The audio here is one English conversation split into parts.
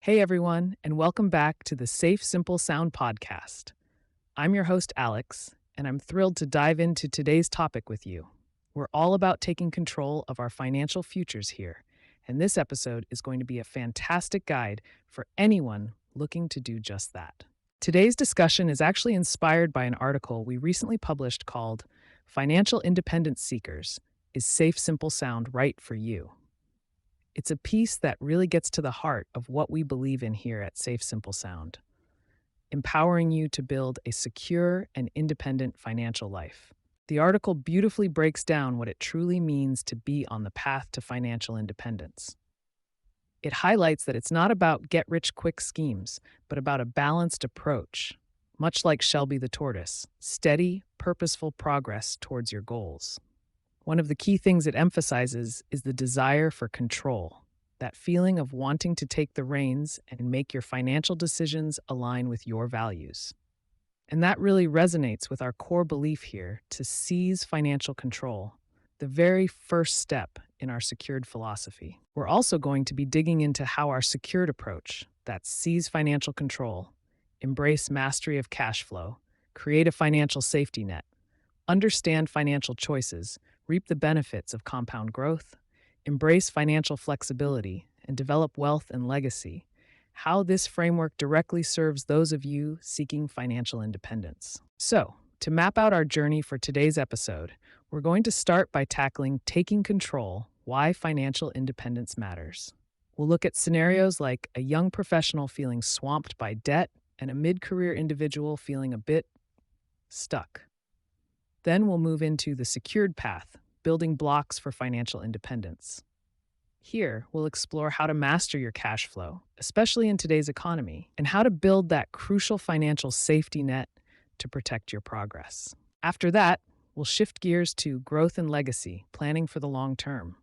Hey everyone, and welcome back to the Safe Simple Sound podcast. I'm your host, Alex, and I'm thrilled to dive into today's topic with you. We're all about taking control of our financial futures here, and this episode is going to be a fantastic guide for anyone looking to do just that. Today's discussion is actually inspired by an article we recently published called Financial Independence Seekers: Is SafeSimpleSound Right for You? It's a piece that really gets to the heart of what we believe in here at SafeSimpleSound, empowering you to build a secure and independent financial life. The article beautifully breaks down what it truly means to be on the path to financial independence. It highlights that it's not about get-rich-quick schemes, but about a balanced approach, much like Shelby the Tortoise, steady, purposeful progress towards your goals. One of the key things it emphasizes is the desire for control, that feeling of wanting to take the reins and make your financial decisions align with your values. And that really resonates with our core belief here to seize financial control, the very first step in our secured philosophy. We're also going to be digging into how our secured approach, that seize financial control, embrace mastery of cash flow, create a financial safety net, understand financial choices, reap the benefits of compound growth, embrace financial flexibility, and develop wealth and legacy, how this framework directly serves those of you seeking financial independence. So, to map out our journey for today's episode, we're going to start by tackling taking control, why financial independence matters. We'll look at scenarios like a young professional feeling swamped by debt and a mid-career individual feeling a bit stuck. Then we'll move into the secured path, building blocks for financial independence. Here, we'll explore how to master your cash flow, especially in today's economy, and how to build that crucial financial safety net to protect your progress. After that, we'll shift gears to growth and legacy, planning for the long term.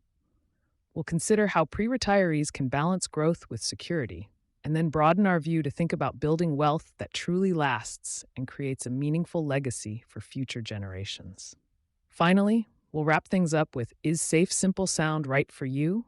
We'll consider how pre-retirees can balance growth with security, and then broaden our view to think about building wealth that truly lasts and creates a meaningful legacy for future generations. Finally, we'll wrap things up with Is SafeSimpleSound Right for You?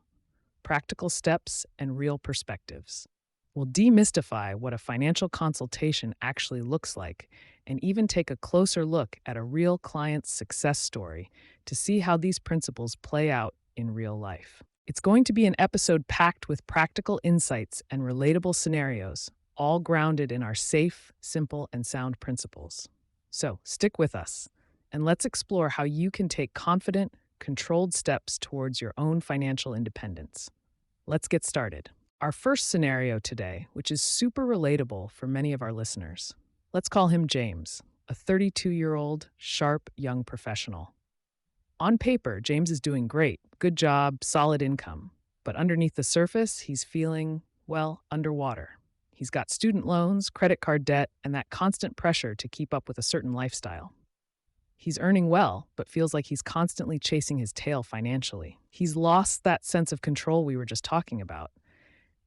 Practical steps and real perspectives. We'll demystify what a financial consultation actually looks like and even take a closer look at a real client's success story to see how these principles play out in real life. It's going to be an episode packed with practical insights and relatable scenarios, all grounded in our safe, simple, and sound principles. So stick with us, and let's explore how you can take confident, controlled steps towards your own financial independence. Let's get started. Our first scenario today, which is super relatable for many of our listeners. Let's call him James, a 32-year-old, sharp young professional. On paper, James is doing great. Good job, solid income. But underneath the surface, he's feeling, well, underwater. He's got student loans, credit card debt, and that constant pressure to keep up with a certain lifestyle. He's earning well, but feels like he's constantly chasing his tail financially. He's lost that sense of control we were just talking about.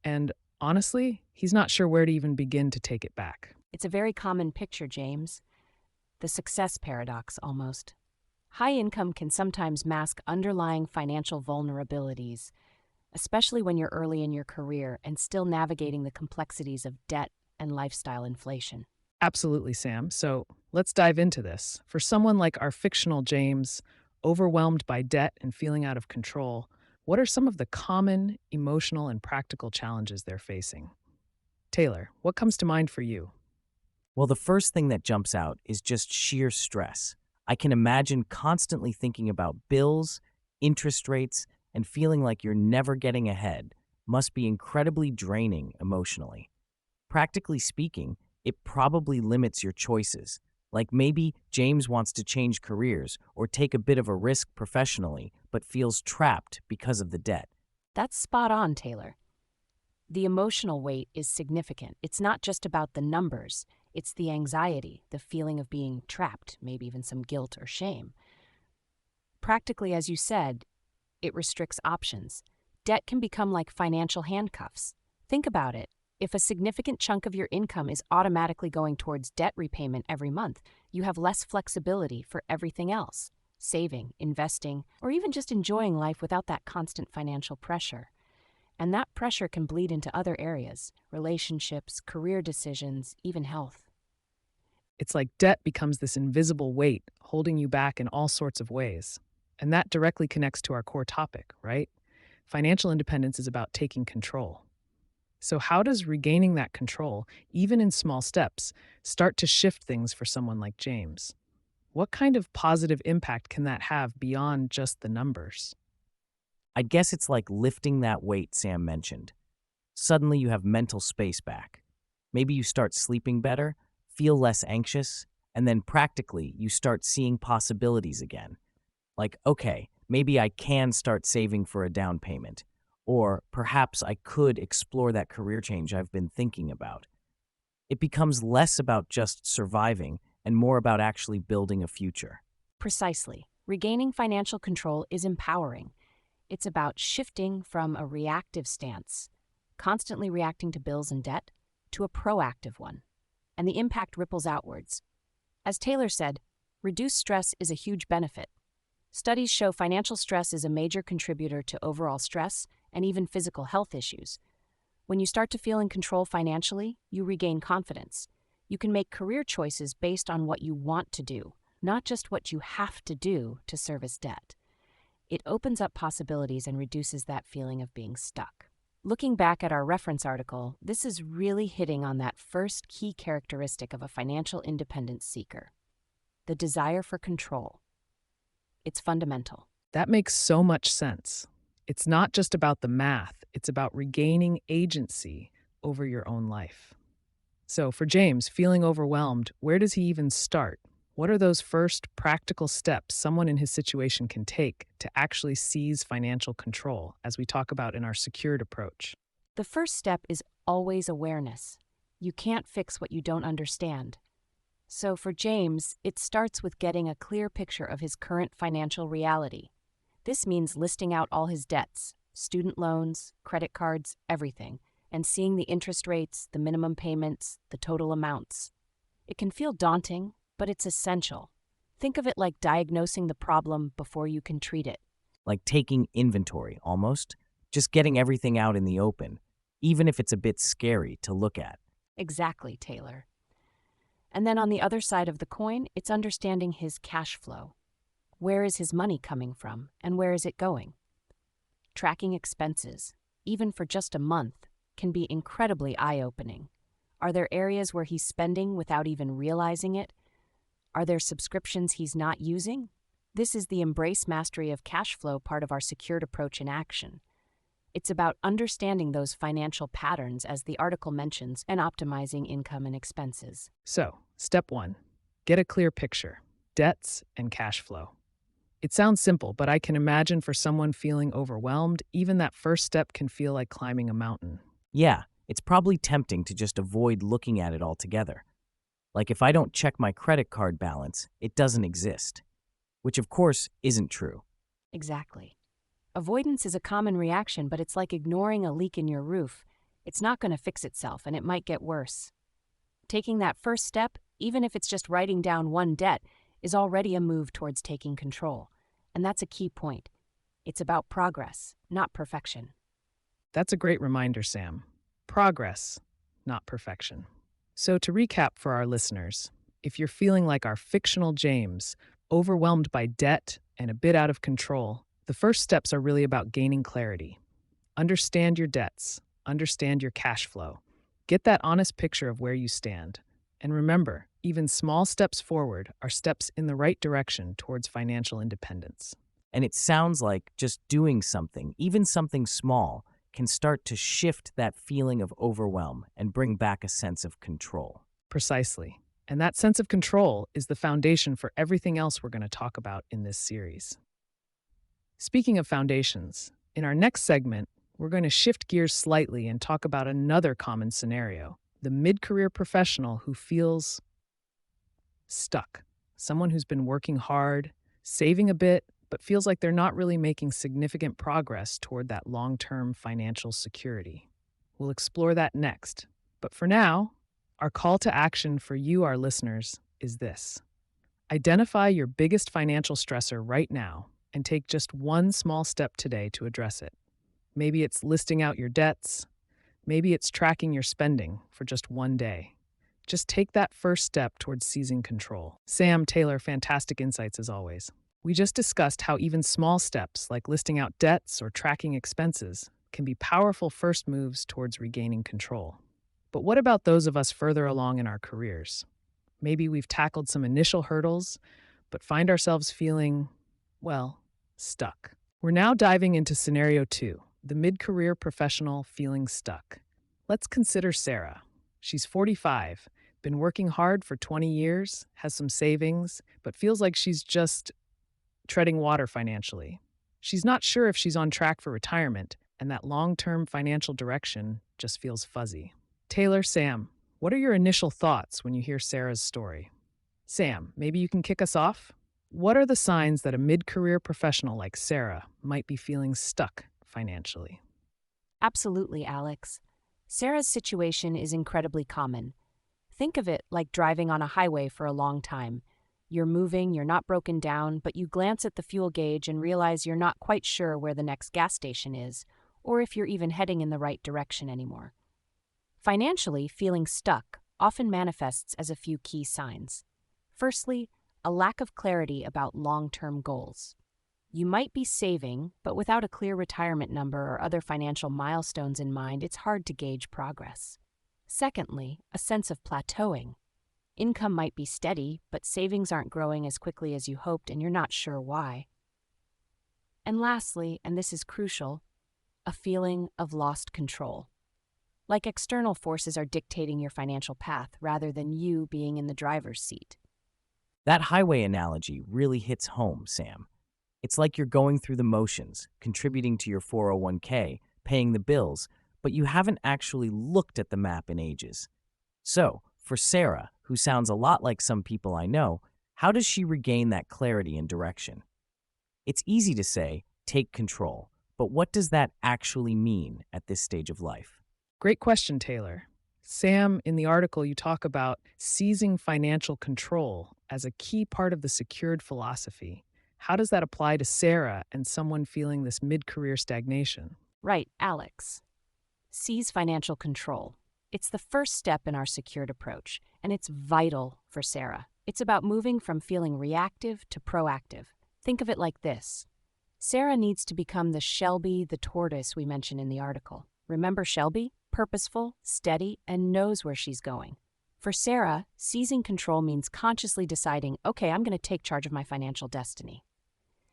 And honestly, he's not sure where to even begin to take it back. It's a very common picture, James. The success paradox, almost. High income can sometimes mask underlying financial vulnerabilities, especially when you're early in your career and still navigating the complexities of debt and lifestyle inflation. Absolutely, Sam. So let's dive into this. For someone like our fictional James, overwhelmed by debt and feeling out of control, what are some of the common emotional and practical challenges they're facing? Taylor, what comes to mind for you? Well, the first thing that jumps out is just sheer stress. I can imagine constantly thinking about bills, interest rates, and feeling like you're never getting ahead must be incredibly draining emotionally. Practically speaking, it probably limits your choices. Like maybe James wants to change careers or take a bit of a risk professionally, but feels trapped because of the debt. That's spot on, Taylor. The emotional weight is significant. It's not just about the numbers. It's the anxiety, the feeling of being trapped, maybe even some guilt or shame. Practically, as you said, it restricts options. Debt can become like financial handcuffs. Think about it. If a significant chunk of your income is automatically going towards debt repayment every month, you have less flexibility for everything else, saving, investing, or even just enjoying life without that constant financial pressure. And that pressure can bleed into other areas: relationships, career decisions, even health. It's like debt becomes this invisible weight holding you back in all sorts of ways. And that directly connects to our core topic, right? Financial independence is about taking control. So, how does regaining that control, even in small steps, start to shift things for someone like James? What kind of positive impact can that have beyond just the numbers? I guess it's like lifting that weight Sam mentioned. Suddenly you have mental space back. Maybe you start sleeping better, feel less anxious, and then practically you start seeing possibilities again. Like, okay, maybe I can start saving for a down payment. Or perhaps I could explore that career change I've been thinking about. It becomes less about just surviving and more about actually building a future. Precisely. Regaining financial control is empowering. It's about shifting from a reactive stance, constantly reacting to bills and debt, to a proactive one. And the impact ripples outwards. As Taylor said, reduced stress is a huge benefit. Studies show financial stress is a major contributor to overall stress and even physical health issues. When you start to feel in control financially, you regain confidence. You can make career choices based on what you want to do, not just what you have to do to service debt. It opens up possibilities and reduces that feeling of being stuck. Looking back at our reference article, this is really hitting on that first key characteristic of a financial independence seeker: the desire for control. It's fundamental. That makes so much sense. It's not just about the math, it's about regaining agency over your own life. So, for James, feeling overwhelmed, where does he even start? What are those first practical steps someone in his situation can take to actually seize financial control, as we talk about in our secured approach? The first step is always awareness. You can't fix what you don't understand. So for James, it starts with getting a clear picture of his current financial reality. This means listing out all his debts, student loans, credit cards, everything, and seeing the interest rates, the minimum payments, the total amounts. It can feel daunting, but it's essential. Think of it like diagnosing the problem before you can treat it. Like taking inventory, almost. Just getting everything out in the open, even if it's a bit scary to look at. Exactly, Taylor. And then on the other side of the coin, it's understanding his cash flow. Where is his money coming from, and where is it going? Tracking expenses, even for just a month, can be incredibly eye-opening. Are there areas where he's spending without even realizing it? Are there subscriptions he's not using? This is the Embrace Mastery of Cash Flow part of our secured approach in action. It's about understanding those financial patterns, as the article mentions, and optimizing income and expenses. So, step one, get a clear picture: debts and cash flow. It sounds simple, but I can imagine for someone feeling overwhelmed, even that first step can feel like climbing a mountain. Yeah, it's probably tempting to just avoid looking at it altogether. Like if I don't check my credit card balance, it doesn't exist. Which of course isn't true. Exactly. Avoidance is a common reaction, but it's like ignoring a leak in your roof. It's not going to fix itself, and it might get worse. Taking that first step, even if it's just writing down one debt, is already a move towards taking control. And that's a key point. It's about progress, not perfection. That's a great reminder, Sam. Progress, not perfection. So, to recap for our listeners, if you're feeling like our fictional James, overwhelmed by debt and a bit out of control, the first steps are really about gaining clarity. Understand your debts, understand your cash flow, get that honest picture of where you stand. And remember, even small steps forward are steps in the right direction towards financial independence. And it sounds like just doing something, even something small, can start to shift that feeling of overwhelm and bring back a sense of control. Precisely. And that sense of control is the foundation for everything else we're going to talk about in this series. Speaking of foundations, in our next segment, we're going to shift gears slightly and talk about another common scenario: the mid-career professional who feels stuck. Someone who's been working hard, saving a bit, but feels like they're not really making significant progress toward that long-term financial security. We'll explore that next. But for now, our call to action for you, our listeners, is this: identify your biggest financial stressor right now and take just one small step today to address it. Maybe it's listing out your debts. Maybe it's tracking your spending for just one day. Just take that first step towards seizing control. Sam, Taylor, fantastic insights as always. We just discussed how even small steps like listing out debts or tracking expenses can be powerful first moves towards regaining control. But what about those of us further along in our careers? Maybe we've tackled some initial hurdles, but find ourselves feeling, well, stuck. We're now diving into scenario 2, the mid-career professional feeling stuck. Let's consider Sarah. She's 45, been working hard for 20 years, has some savings, but feels like she's just treading water financially. She's not sure if she's on track for retirement, and that long-term financial direction just feels fuzzy. Taylor, Sam, what are your initial thoughts when you hear Sarah's story? Sam, maybe you can kick us off? What are the signs that a mid-career professional like Sarah might be feeling stuck financially? Absolutely, Alex. Sarah's situation is incredibly common. Think of it like driving on a highway for a long time. You're moving, you're not broken down, but you glance at the fuel gauge and realize you're not quite sure where the next gas station is, or if you're even heading in the right direction anymore. Financially, feeling stuck often manifests as a few key signs. Firstly, a lack of clarity about long-term goals. You might be saving, but without a clear retirement number or other financial milestones in mind, it's hard to gauge progress. Secondly, a sense of plateauing. Income might be steady, but savings aren't growing as quickly as you hoped and you're not sure why. And lastly, and this is crucial, a feeling of lost control. Like external forces are dictating your financial path rather than you being in the driver's seat. That highway analogy really hits home, Sam. It's like you're going through the motions, contributing to your 401k, paying the bills, but you haven't actually looked at the map in ages. So, for Sarah, who sounds a lot like some people I know, how does she regain that clarity and direction? It's easy to say, take control, but what does that actually mean at this stage of life? Great question, Taylor. Sam, in the article, you talk about seizing financial control as a key part of the secured philosophy. How does that apply to Sarah and someone feeling this mid-career stagnation? Right, Alex. Seize financial control. It's the first step in our secured approach, and it's vital for Sarah. It's about moving from feeling reactive to proactive. Think of it like this. Sarah needs to become the Shelby the Tortoise we mentioned in the article. Remember Shelby? Purposeful, steady, and knows where she's going. For Sarah, seizing control means consciously deciding, okay, I'm going to take charge of my financial destiny.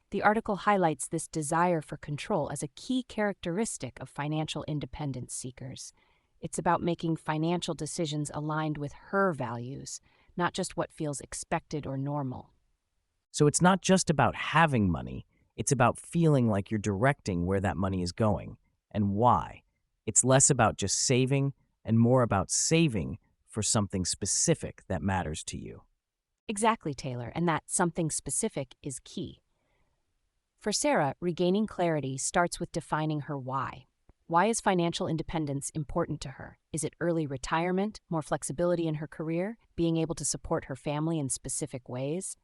The article highlights this desire for control as a key characteristic of financial independence seekers. It's about making financial decisions aligned with her values, not just what feels expected or normal. So it's not just about having money, it's about feeling like you're directing where that money is going and why. It's less about just saving and more about saving for something specific that matters to you. Exactly, Taylor, and that something specific is key. For Sarah, regaining clarity starts with defining her why. Why is financial independence important to her? Is it early retirement, more flexibility in her career, being able to support her family in specific ways?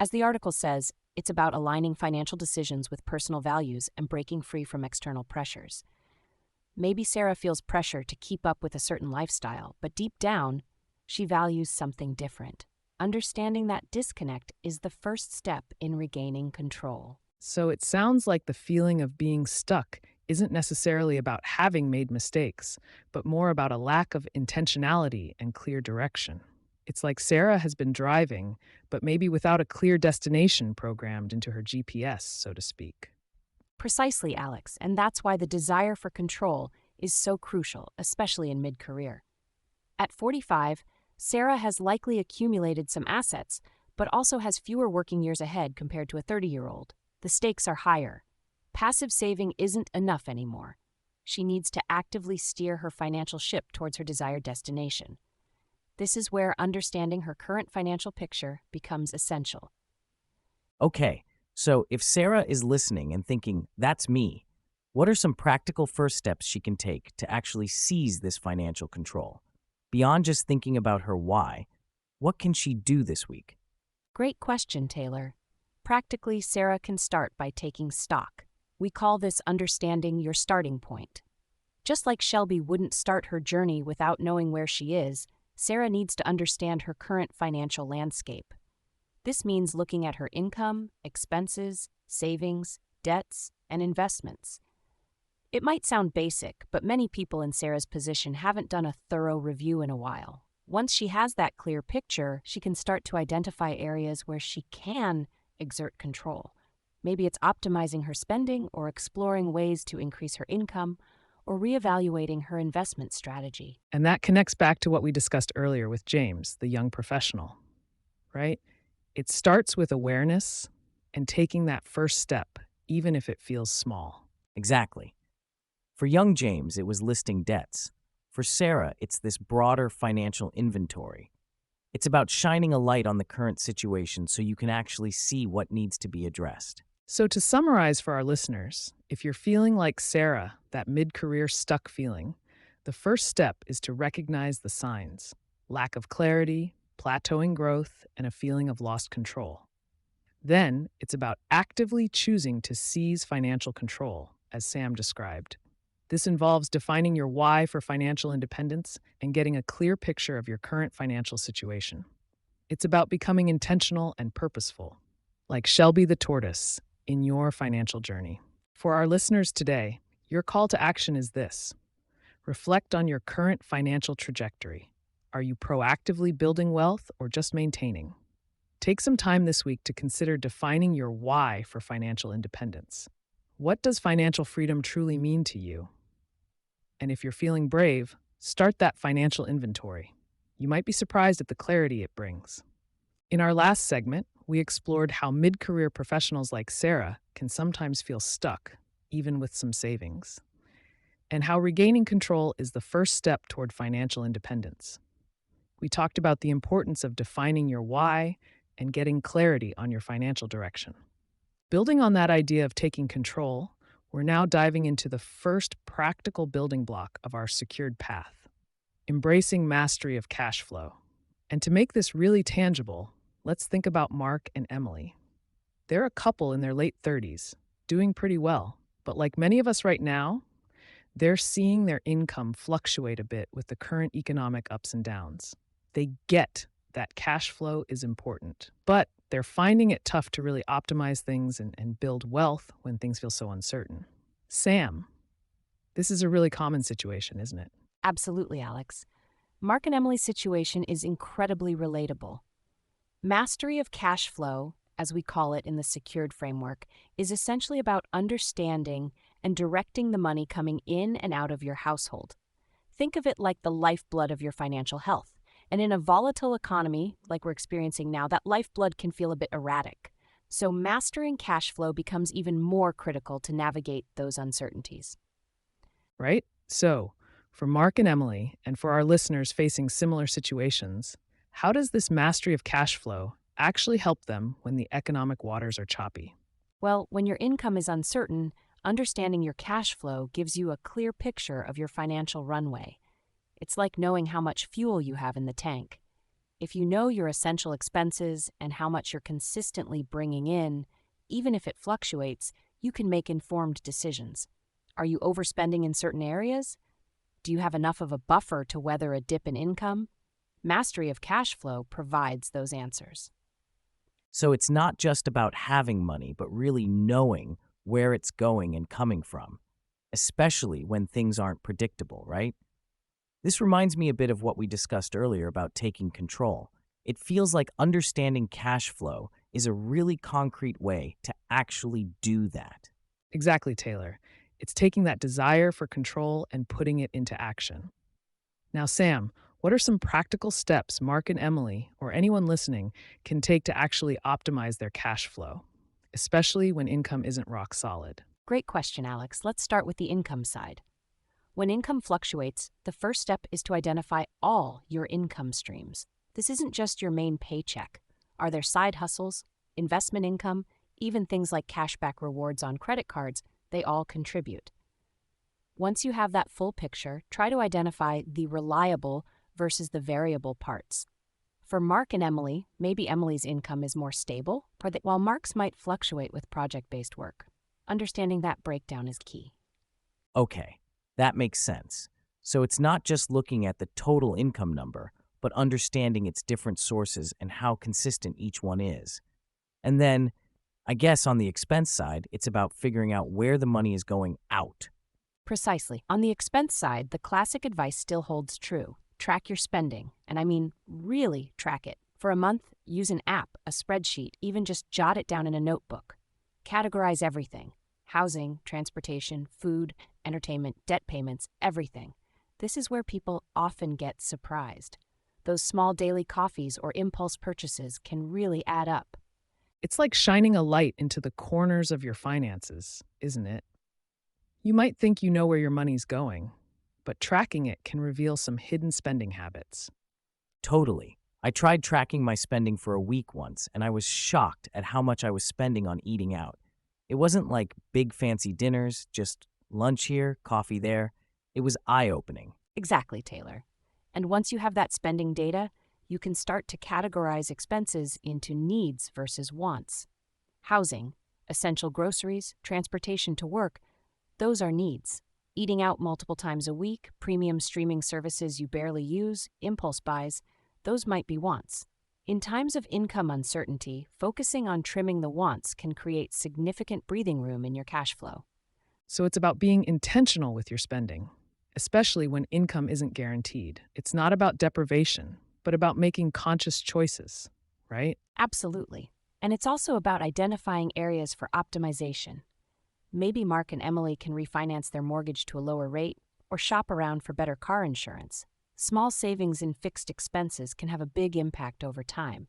As the article says, it's about aligning financial decisions with personal values and breaking free from external pressures. Maybe Sarah feels pressure to keep up with a certain lifestyle, but deep down, she values something different. Understanding that disconnect is the first step in regaining control. So it sounds like the feeling of being stuck isn't necessarily about having made mistakes, but more about a lack of intentionality and clear direction. It's like Sarah has been driving, but maybe without a clear destination programmed into her GPS, so to speak. Precisely, Alex, and that's why the desire for control is so crucial, especially in mid-career. At 45, Sarah has likely accumulated some assets, but also has fewer working years ahead compared to a 30-year-old. The stakes are higher. Passive saving isn't enough anymore. She needs to actively steer her financial ship towards her desired destination. This is where understanding her current financial picture becomes essential. Okay, so if Sarah is listening and thinking, that's me, what are some practical first steps she can take to actually seize this financial control? Beyond just thinking about her why, what can she do this week? Great question, Taylor. Practically, Sarah can start by taking stock. We call this understanding your starting point. Just like Shelby wouldn't start her journey without knowing where she is, Sarah needs to understand her current financial landscape. This means looking at her income, expenses, savings, debts, and investments. It might sound basic, but many people in Sarah's position haven't done a thorough review in a while. Once she has that clear picture, she can start to identify areas where she can exert control. Maybe it's optimizing her spending or exploring ways to increase her income or reevaluating her investment strategy. And that connects back to what we discussed earlier with James, the young professional, right? It starts with awareness and taking that first step, even if it feels small. Exactly. For young James, it was listing debts. For Sarah, it's this broader financial inventory. It's about shining a light on the current situation so you can actually see what needs to be addressed. So, to summarize for our listeners, if you're feeling like Sarah, that mid-career stuck feeling, the first step is to recognize the signs: lack of clarity, plateauing growth, and a feeling of lost control. Then, it's about actively choosing to seize financial control, as Sam described. This involves defining your why for financial independence and getting a clear picture of your current financial situation. It's about becoming intentional and purposeful, like Shelby the Tortoise, in your financial journey. For our listeners today, your call to action is this: reflect on your current financial trajectory. Are you proactively building wealth or just maintaining? Take some time this week to consider defining your why for financial independence. What does financial freedom truly mean to you? And if you're feeling brave, start that financial inventory. You might be surprised at the clarity it brings. In our last segment, we explored how mid-career professionals like Sarah can sometimes feel stuck, even with some savings, and how regaining control is the first step toward financial independence. We talked about the importance of defining your why and getting clarity on your financial direction. Building on that idea of taking control, we're now diving into the first practical building block of our secured path: embracing mastery of cash flow. And to make this really tangible, let's think about Mark and Emily. They're a couple in their late 30s, doing pretty well. But like many of us right now, they're seeing their income fluctuate a bit with the current economic ups and downs. They get that cash flow is important, but they're finding it tough to really optimize things and build wealth when things feel so uncertain. Sam, this is a really common situation, isn't it? Absolutely, Alex. Mark and Emily's situation is incredibly relatable. Mastery of cash flow, as we call it in the secured framework, is essentially about understanding and directing the money coming in and out of your household. Think of it like the lifeblood of your financial health. And in a volatile economy, like we're experiencing now, that lifeblood can feel a bit erratic. So mastering cash flow becomes even more critical to navigate those uncertainties. Right? So, for Mark and Emily, and for our listeners facing similar situations, how does this mastery of cash flow actually help them when the economic waters are choppy? Well, when your income is uncertain, understanding your cash flow gives you a clear picture of your financial runway. It's like knowing how much fuel you have in the tank. If you know your essential expenses and how much you're consistently bringing in, even if it fluctuates, you can make informed decisions. Are you overspending in certain areas? Do you have enough of a buffer to weather a dip in income? Mastery of cash flow provides those answers. So it's not just about having money, but really knowing where it's going and coming from, especially when things aren't predictable, right? This reminds me a bit of what we discussed earlier about taking control. It feels like understanding cash flow is a really concrete way to actually do that. Exactly, Taylor. It's taking that desire for control and putting it into action. Now, Sam, what are some practical steps Mark and Emily, or anyone listening, can take to actually optimize their cash flow, especially when income isn't rock solid? Great question, Alex. Let's start with the income side. When income fluctuates, the first step is to identify all your income streams. This isn't just your main paycheck. Are there side hustles, investment income, even things like cashback rewards on credit cards? They all contribute. Once you have that full picture, try to identify the reliable versus the variable parts. For Mark and Emily, maybe Emily's income is more stable, while Mark's might fluctuate with project-based work. Understanding that breakdown is key. Okay, that makes sense. So it's not just looking at the total income number, but understanding its different sources and how consistent each one is. And then, I guess on the expense side, it's about figuring out where the money is going out. Precisely. On the expense side, the classic advice still holds true. Track your spending, and I mean really track it. For a month, use an app, a spreadsheet, even just jot it down in a notebook. Categorize everything: housing, transportation, food, entertainment, debt payments, everything. This is where people often get surprised. Those small daily coffees or impulse purchases can really add up. It's like shining a light into the corners of your finances, isn't it? You might think you know where your money's going, but tracking it can reveal some hidden spending habits. Totally. I tried tracking my spending for a week once, and I was shocked at how much I was spending on eating out. It wasn't like big fancy dinners, just lunch here, coffee there. It was eye-opening. Exactly, Taylor. And once you have that spending data, you can start to categorize expenses into needs versus wants. Housing, essential groceries, transportation to work, those are needs. Eating out multiple times a week, premium streaming services you barely use, impulse buys, those might be wants. In times of income uncertainty, focusing on trimming the wants can create significant breathing room in your cash flow. So it's about being intentional with your spending, especially when income isn't guaranteed. It's not about deprivation, but about making conscious choices, right? Absolutely. And it's also about identifying areas for optimization. Maybe Mark and Emily can refinance their mortgage to a lower rate or shop around for better car insurance. Small savings in fixed expenses can have a big impact over time.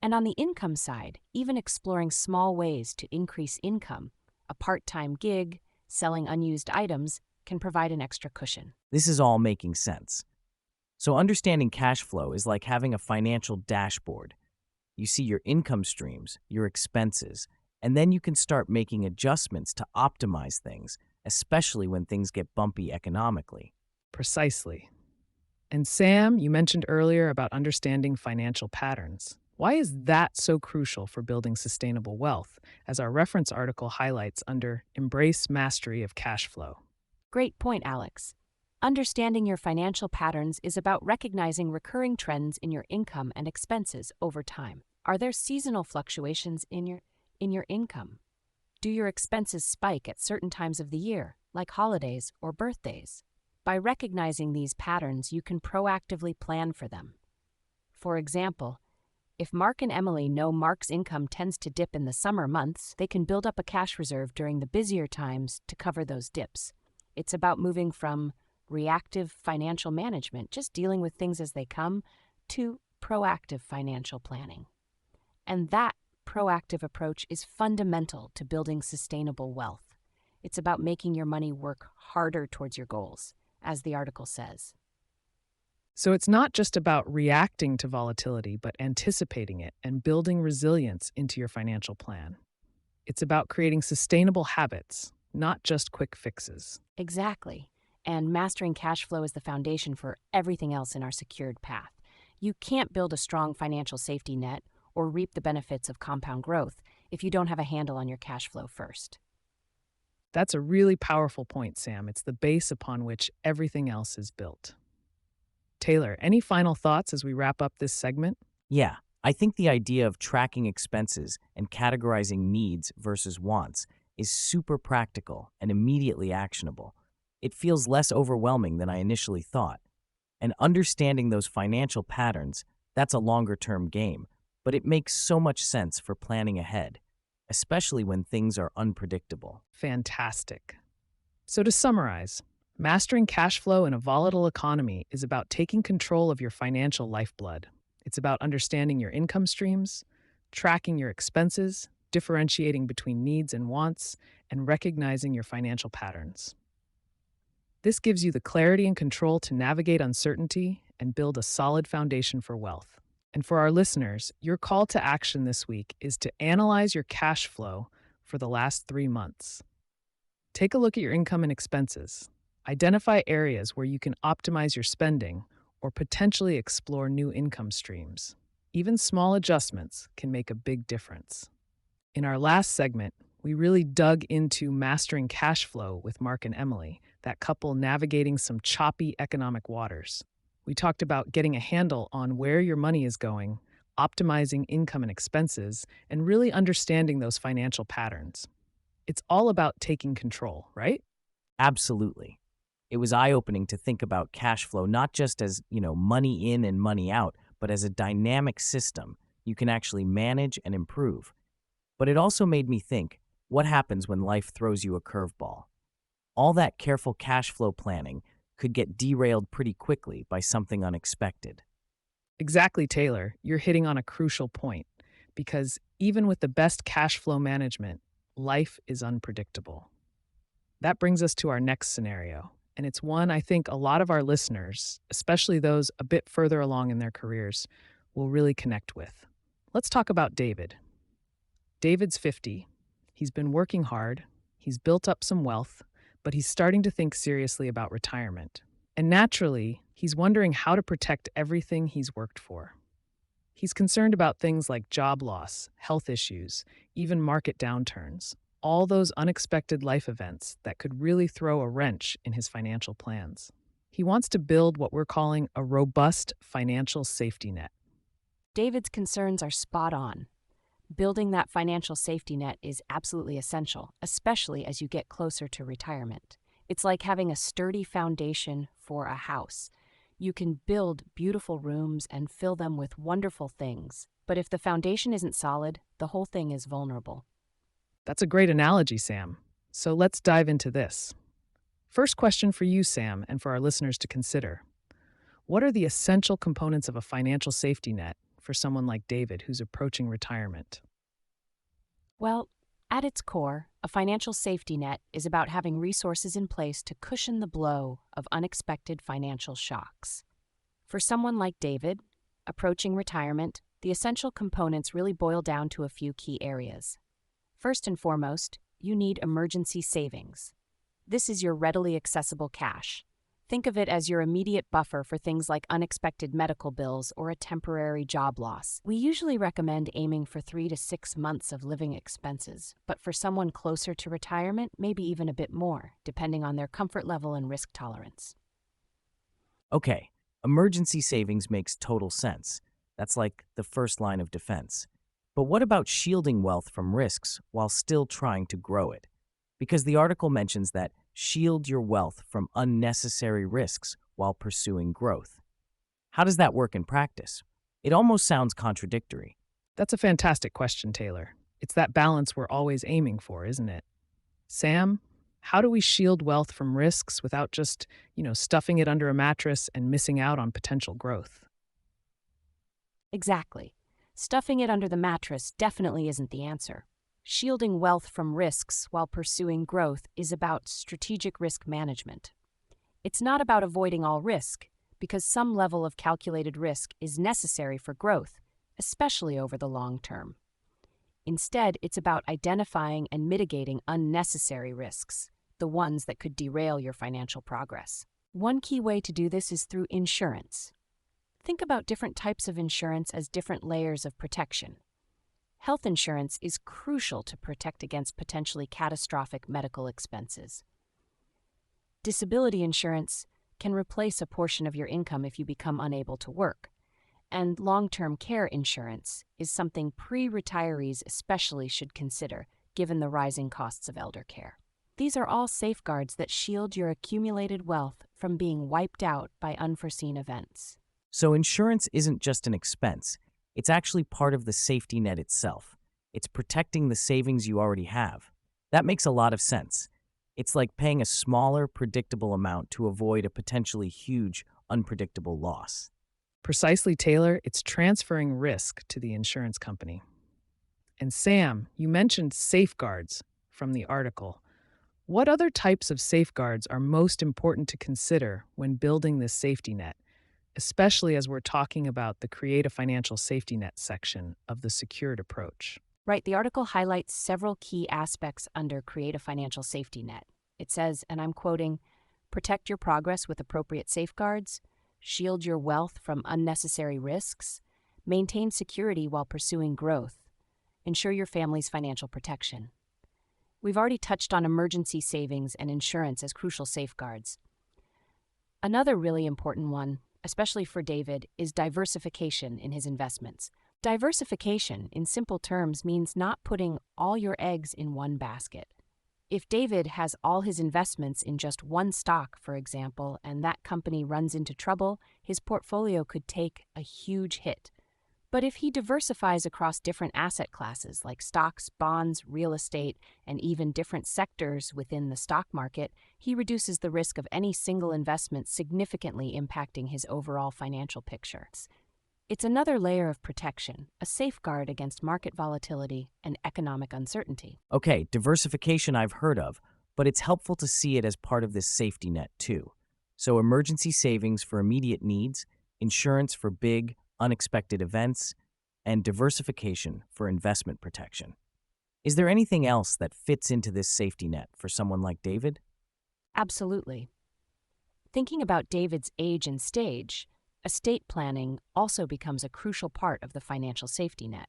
And on the income side, even exploring small ways to increase income, a part-time gig, selling unused items, can provide an extra cushion. This is all making sense. So understanding cash flow is like having a financial dashboard. You see your income streams, your expenses, and then you can start making adjustments to optimize things, especially when things get bumpy economically. Precisely. And Sam, you mentioned earlier about understanding financial patterns. Why is that so crucial for building sustainable wealth, as our reference article highlights under Embrace Mastery of Cash Flow? Great point, Alex. Understanding your financial patterns is about recognizing recurring trends in your income and expenses over time. Are there seasonal fluctuations in your income? Do your expenses spike at certain times of the year, like holidays or birthdays? By recognizing these patterns, you can proactively plan for them. For example, if Mark and Emily know Mark's income tends to dip in the summer months, they can build up a cash reserve during the busier times to cover those dips. It's about moving from reactive financial management, just dealing with things as they come, to proactive financial planning. And that proactive approach is fundamental to building sustainable wealth. It's about making your money work harder towards your goals, as the article says. So it's not just about reacting to volatility, but anticipating it and building resilience into your financial plan. It's about creating sustainable habits, not just quick fixes. Exactly. And mastering cash flow is the foundation for everything else in our secured path. You can't build a strong financial safety net or reap the benefits of compound growth if you don't have a handle on your cash flow first. That's a really powerful point, Sam. It's the base upon which everything else is built. Taylor, any final thoughts as we wrap up this segment? Yeah, I think the idea of tracking expenses and categorizing needs versus wants is super practical and immediately actionable. It feels less overwhelming than I initially thought. And understanding those financial patterns, that's a longer-term game, but it makes so much sense for planning ahead, especially when things are unpredictable. Fantastic. So to summarize, mastering cash flow in a volatile economy is about taking control of your financial lifeblood. It's about understanding your income streams, tracking your expenses, differentiating between needs and wants, and recognizing your financial patterns. This gives you the clarity and control to navigate uncertainty and build a solid foundation for wealth. And for our listeners, your call to action this week is to analyze your cash flow for the last 3 months. Take a look at your income and expenses. Identify areas where you can optimize your spending or potentially explore new income streams. Even small adjustments can make a big difference. In our last segment, We really dug into mastering cash flow with Mark and Emily, that couple navigating some choppy economic waters. We talked about getting a handle on where your money is going, optimizing income and expenses, and really understanding those financial patterns. It's all about taking control, right? Absolutely. It was eye-opening to think about cash flow not just as, money in and money out, but as a dynamic system you can actually manage and improve. But it also made me think, what happens when life throws you a curveball? All that careful cash flow planning could get derailed pretty quickly by something unexpected. Exactly, Taylor. You're hitting on a crucial point because even with the best cash flow management, life is unpredictable. That brings us to our next scenario, and it's one I think a lot of our listeners, especially those a bit further along in their careers, will really connect with. Let's talk about David. David's 50. He's been working hard, he's built up some wealth, but he's starting to think seriously about retirement. And naturally, he's wondering how to protect everything he's worked for. He's concerned about things like job loss, health issues, even market downturns, all those unexpected life events that could really throw a wrench in his financial plans. He wants to build what we're calling a robust financial safety net. David's concerns are spot on. Building that financial safety net is absolutely essential, especially as you get closer to retirement. It's like having a sturdy foundation for a house. You can build beautiful rooms and fill them with wonderful things, but if the foundation isn't solid, the whole thing is vulnerable. That's a great analogy, Sam. So let's dive into this. First question for you, Sam, and for our listeners to consider. What are the essential components of a financial safety net for someone like David who's approaching retirement? Well, at its core, a financial safety net is about having resources in place to cushion the blow of unexpected financial shocks. For someone like David, approaching retirement, the essential components really boil down to a few key areas. First and foremost, you need emergency savings. This is your readily accessible cash. Think of it as your immediate buffer for things like unexpected medical bills or a temporary job loss. We usually recommend aiming for 3 to 6 months of living expenses, but for someone closer to retirement, maybe even a bit more, depending on their comfort level and risk tolerance. Okay, emergency savings makes total sense. That's like the first line of defense. But what about shielding wealth from risks while still trying to grow it? Because the article mentions that shield your wealth from unnecessary risks while pursuing growth. How does that work in practice? It almost sounds contradictory. That's a fantastic question, Taylor. It's that balance we're always aiming for, isn't it? Sam, how do we shield wealth from risks without just, stuffing it under a mattress and missing out on potential growth? Exactly. Stuffing it under the mattress definitely isn't the answer. Shielding wealth from risks while pursuing growth is about strategic risk management. It's not about avoiding all risk, because some level of calculated risk is necessary for growth, especially over the long term. Instead, it's about identifying and mitigating unnecessary risks, the ones that could derail your financial progress. One key way to do this is through insurance. Think about different types of insurance as different layers of protection. Health insurance is crucial to protect against potentially catastrophic medical expenses. Disability insurance can replace a portion of your income if you become unable to work. And long-term care insurance is something pre-retirees especially should consider, given the rising costs of elder care. These are all safeguards that shield your accumulated wealth from being wiped out by unforeseen events. So insurance isn't just an expense. It's actually part of the safety net itself. It's protecting the savings you already have. That makes a lot of sense. It's like paying a smaller, predictable amount to avoid a potentially huge, unpredictable loss. Precisely, Taylor, it's transferring risk to the insurance company. And Sam, you mentioned safeguards from the article. What other types of safeguards are most important to consider when building this safety net, especially as we're talking about the Create a Financial Safety Net section of the Secured Approach? Right, the article highlights several key aspects under Create a Financial Safety Net. It says, and I'm quoting, "Protect your progress with appropriate safeguards, shield your wealth from unnecessary risks, maintain security while pursuing growth, ensure your family's financial protection." We've already touched on emergency savings and insurance as crucial safeguards. Another really important one, especially for David, is diversification in his investments. Diversification, in simple terms, means not putting all your eggs in one basket. If David has all his investments in just one stock, for example, and that company runs into trouble, his portfolio could take a huge hit. But if he diversifies across different asset classes like stocks, bonds, real estate, and even different sectors within the stock market, he reduces the risk of any single investment significantly impacting his overall financial picture. It's another layer of protection, a safeguard against market volatility and economic uncertainty. Okay, diversification I've heard of, but it's helpful to see it as part of this safety net too. So emergency savings for immediate needs, insurance for big, unexpected events, and diversification for investment protection. Is there anything else that fits into this safety net for someone like David? Absolutely. Thinking about David's age and stage, estate planning also becomes a crucial part of the financial safety net.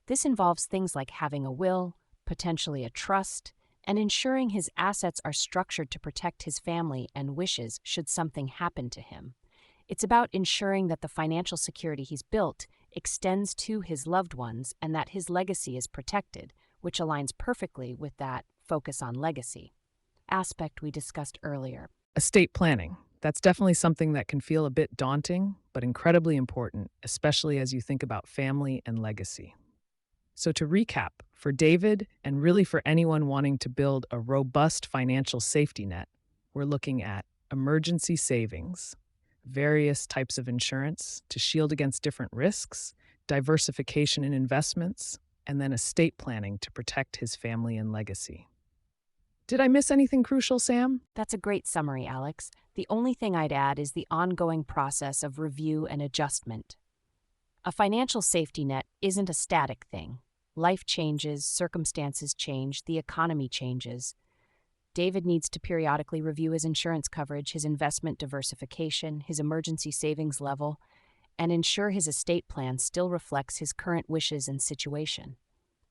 This involves things like having a will, potentially a trust, and ensuring his assets are structured to protect his family and wishes should something happen to him. It's about ensuring that the financial security he's built extends to his loved ones and that his legacy is protected, which aligns perfectly with that focus on legacy aspect we discussed earlier. Estate planning. That's definitely something that can feel a bit daunting, but incredibly important, especially as you think about family and legacy. So to recap, for David, and really for anyone wanting to build a robust financial safety net, we're looking at emergency savings, various types of insurance to shield against different risks, diversification in investments, and then estate planning to protect his family and legacy. Did I miss anything crucial, Sam? That's a great summary, Alex. The only thing I'd add is the ongoing process of review and adjustment. A financial safety net isn't a static thing. Life changes, circumstances change, the economy changes. David needs to periodically review his insurance coverage, his investment diversification, his emergency savings level, and ensure his estate plan still reflects his current wishes and situation.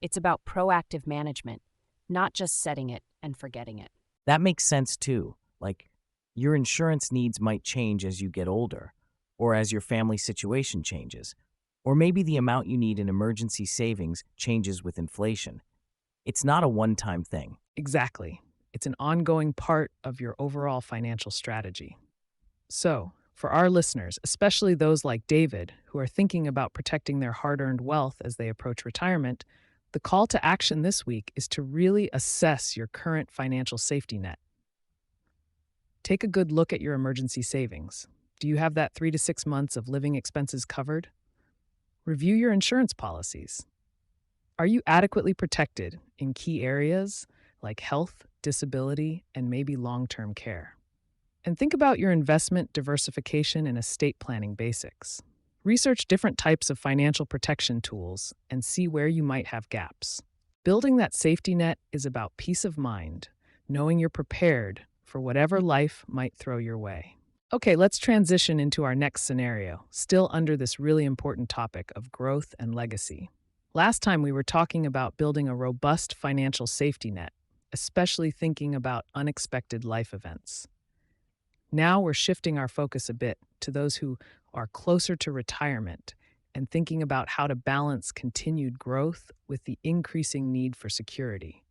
It's about proactive management, not just setting it and forgetting it. That makes sense too. Like, your insurance needs might change as you get older, or as your family situation changes, or maybe the amount you need in emergency savings changes with inflation. It's not a one-time thing. Exactly. It's an ongoing part of your overall financial strategy. So, for our listeners, especially those like David, who are thinking about protecting their hard-earned wealth as they approach retirement, the call to action this week is to really assess your current financial safety net. Take a good look at your emergency savings. Do you have that 3 to 6 months of living expenses covered? Review your insurance policies. Are you adequately protected in key areas like health, disability, and maybe long-term care? And think about your investment diversification and estate planning basics. Research different types of financial protection tools and see where you might have gaps. Building that safety net is about peace of mind, knowing you're prepared for whatever life might throw your way. Okay, let's transition into our next scenario, still under this really important topic of growth and legacy. Last time we were talking about building a robust financial safety net, especially thinking about unexpected life events. Now we're shifting our focus a bit to those who are closer to retirement and thinking about how to balance continued growth with the increasing need for security.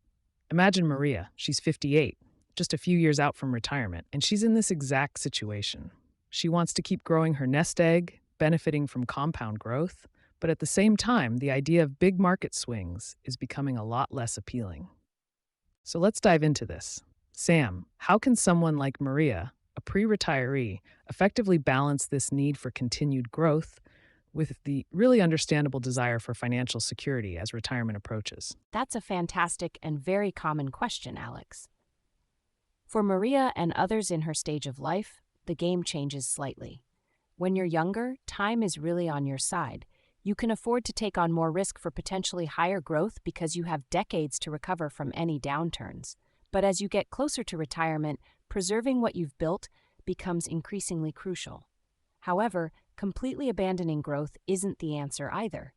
Imagine Maria, she's 58, just a few years out from retirement, and she's in this exact situation. She wants to keep growing her nest egg, benefiting from compound growth, but at the same time, the idea of big market swings is becoming a lot less appealing. So let's dive into this. Sam, how can someone like Maria, a pre-retiree, effectively balance this need for continued growth with the really understandable desire for financial security as retirement approaches? That's a fantastic and very common question, Alex. For Maria and others in her stage of life, the game changes slightly. When you're younger, time is really on your side. You can afford to take on more risk for potentially higher growth because you have decades to recover from any downturns. But as you get closer to retirement, preserving what you've built becomes increasingly crucial. However, completely abandoning growth isn't the answer either.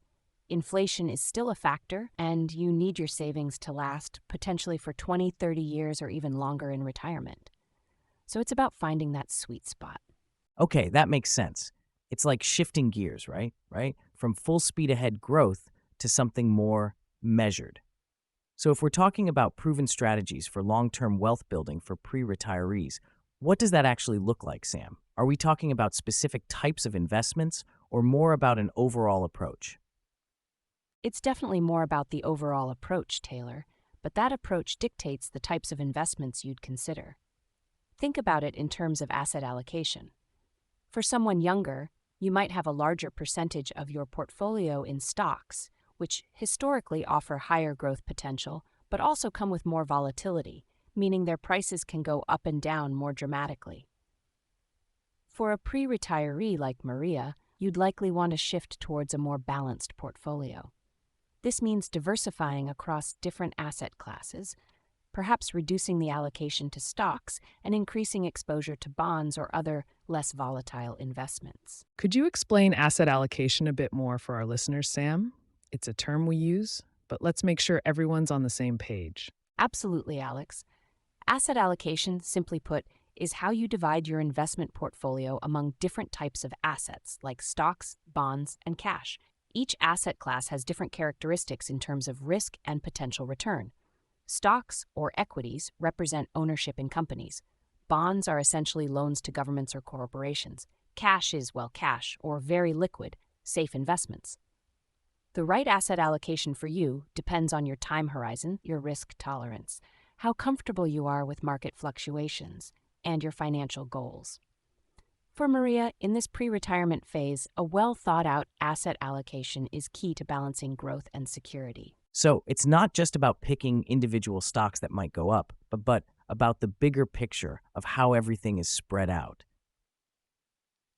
Inflation is still a factor, and you need your savings to last potentially for 20, 30 years or even longer in retirement. So it's about finding that sweet spot. Okay, that makes sense. It's like shifting gears, right? From full speed ahead growth to something more measured. So if we're talking about proven strategies for long-term wealth building for pre-retirees, what does that actually look like, Sam? Are we talking about specific types of investments or more about an overall approach? It's definitely more about the overall approach, Taylor, but that approach dictates the types of investments you'd consider. Think about it in terms of asset allocation. For someone younger, you might have a larger percentage of your portfolio in stocks, which historically offer higher growth potential, but also come with more volatility, meaning their prices can go up and down more dramatically. For a pre-retiree like Maria, you'd likely want to shift towards a more balanced portfolio. This means diversifying across different asset classes, perhaps reducing the allocation to stocks and increasing exposure to bonds or other less volatile investments. Could you explain asset allocation a bit more for our listeners, Sam? It's a term we use, but let's make sure everyone's on the same page. Absolutely, Alex. Asset allocation, simply put, is how you divide your investment portfolio among different types of assets like stocks, bonds, and cash. Each asset class has different characteristics in terms of risk and potential return. Stocks, or equities, represent ownership in companies. Bonds are essentially loans to governments or corporations. Cash is, well, cash, or very liquid, safe investments. The right asset allocation for you depends on your time horizon, your risk tolerance, how comfortable you are with market fluctuations, and your financial goals. For Maria, in this pre-retirement phase, a well-thought-out asset allocation is key to balancing growth and security. So it's not just about picking individual stocks that might go up, but about the bigger picture of how everything is spread out.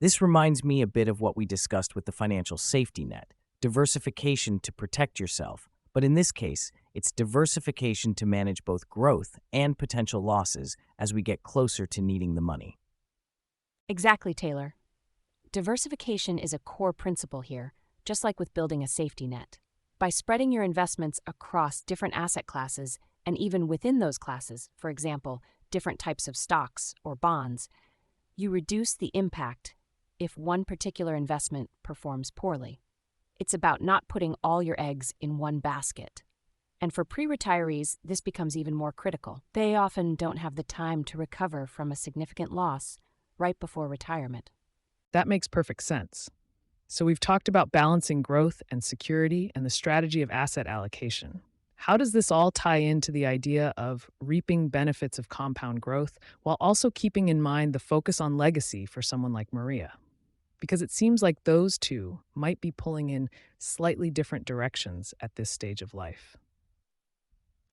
This reminds me a bit of what we discussed with the financial safety net, diversification to protect yourself. But in this case, it's diversification to manage both growth and potential losses as we get closer to needing the money. Exactly, Taylor. Diversification is a core principle here, just like with building a safety net. By spreading your investments across different asset classes, and even within those classes, for example, different types of stocks or bonds, you reduce the impact if one particular investment performs poorly. It's about not putting all your eggs in one basket. And for pre-retirees, this becomes even more critical. They often don't have the time to recover from a significant loss right before retirement. That makes perfect sense. So we've talked about balancing growth and security and the strategy of asset allocation. How does this all tie into the idea of reaping benefits of compound growth while also keeping in mind the focus on legacy for someone like Maria? Because it seems like those two might be pulling in slightly different directions at this stage of life.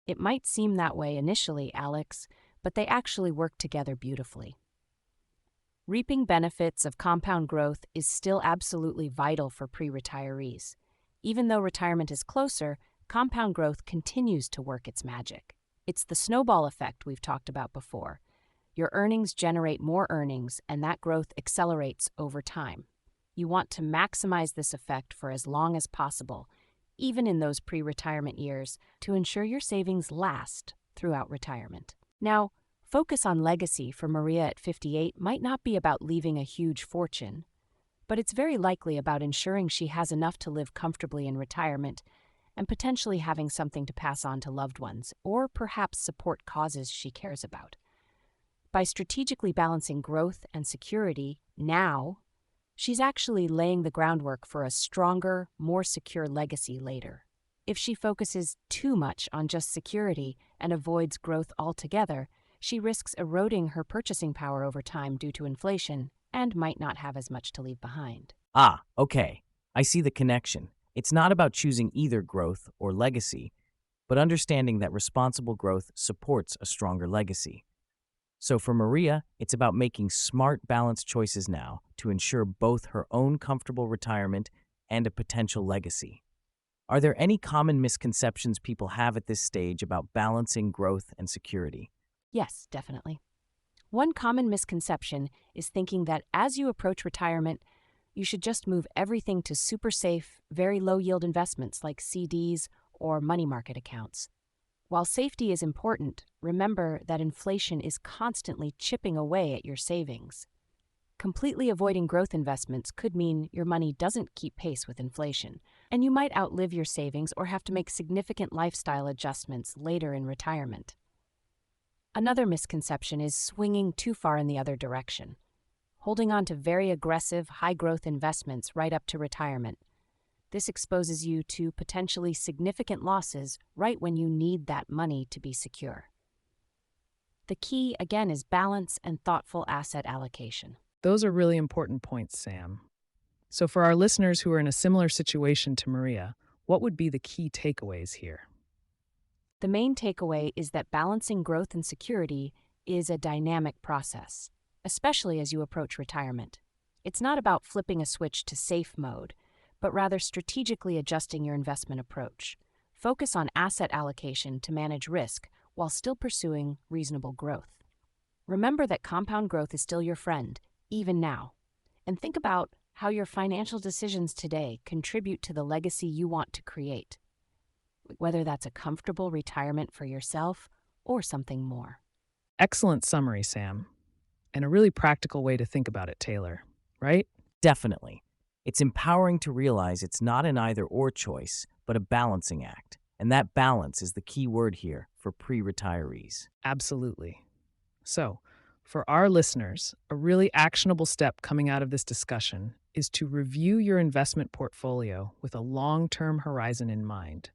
It might seem that way initially, Alex, but they actually work together beautifully. Reaping benefits of compound growth is still absolutely vital for pre-retirees. Even though retirement is closer, compound growth continues to work its magic. It's the snowball effect we've talked about before. Your earnings generate more earnings, and that growth accelerates over time. You want to maximize this effect for as long as possible, even in those pre-retirement years, to ensure your savings last throughout retirement. Now, focus on legacy for Maria at 58 might not be about leaving a huge fortune, but it's very likely about ensuring she has enough to live comfortably in retirement and potentially having something to pass on to loved ones or perhaps support causes she cares about. By strategically balancing growth and security now, she's actually laying the groundwork for a stronger, more secure legacy later. If she focuses too much on just security and avoids growth altogether, she risks eroding her purchasing power over time due to inflation and might not have as much to leave behind. Ah, okay. I see the connection. It's not about choosing either growth or legacy, but understanding that responsible growth supports a stronger legacy. So for Maria, it's about making smart, balanced choices now to ensure both her own comfortable retirement and a potential legacy. Are there any common misconceptions people have at this stage about balancing growth and security? Yes, definitely. One common misconception is thinking that as you approach retirement, You should just move everything to super safe, very low yield investments like CDs or money market accounts. While safety is important, remember that inflation is constantly chipping away at your savings. Completely avoiding growth investments could mean your money doesn't keep pace with inflation, and you might outlive your savings or have to make significant lifestyle adjustments later in retirement. Another misconception is swinging too far in the other direction, holding on to very aggressive, high-growth investments right up to retirement. This exposes you to potentially significant losses right when you need that money to be secure. The key, again, is balance and thoughtful asset allocation. Those are really important points, Sam. So, for our listeners who are in a similar situation to Maria, what would be the key takeaways here? The main takeaway is that balancing growth and security is a dynamic process, especially as you approach retirement. It's not about flipping a switch to safe mode, but rather strategically adjusting your investment approach. Focus on asset allocation to manage risk while still pursuing reasonable growth. Remember that compound growth is still your friend, even now. And think about how your financial decisions today contribute to the legacy you want to create, whether that's a comfortable retirement for yourself or something more. Excellent summary, Sam. And a really practical way to think about it, Taylor, right? Definitely. It's empowering to realize it's not an either-or choice, but a balancing act. And that balance is the key word here for pre-retirees. Absolutely. So, for our listeners, a really actionable step coming out of this discussion is to review your investment portfolio with a long-term horizon in mind.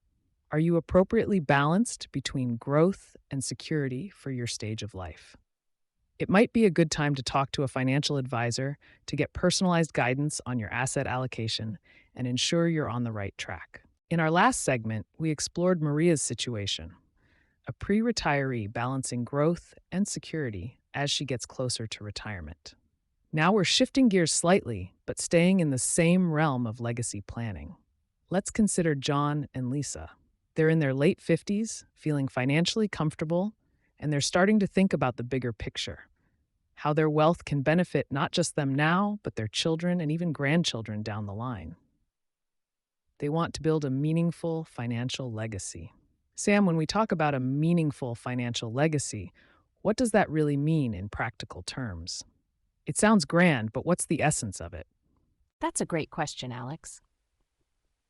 Are you appropriately balanced between growth and security for your stage of life? It might be a good time to talk to a financial advisor to get personalized guidance on your asset allocation and ensure you're on the right track. In our last segment, we explored Maria's situation, a pre-retiree balancing growth and security as she gets closer to retirement. Now we're shifting gears slightly, but staying in the same realm of legacy planning. Let's consider John and Lisa. They're in their late 50s, feeling financially comfortable, and they're starting to think about the bigger picture, how their wealth can benefit not just them now, but their children and even grandchildren down the line. They want to build a meaningful financial legacy. Sam, when we talk about a meaningful financial legacy, what does that really mean in practical terms? It sounds grand, but what's the essence of it? That's a great question, Alex.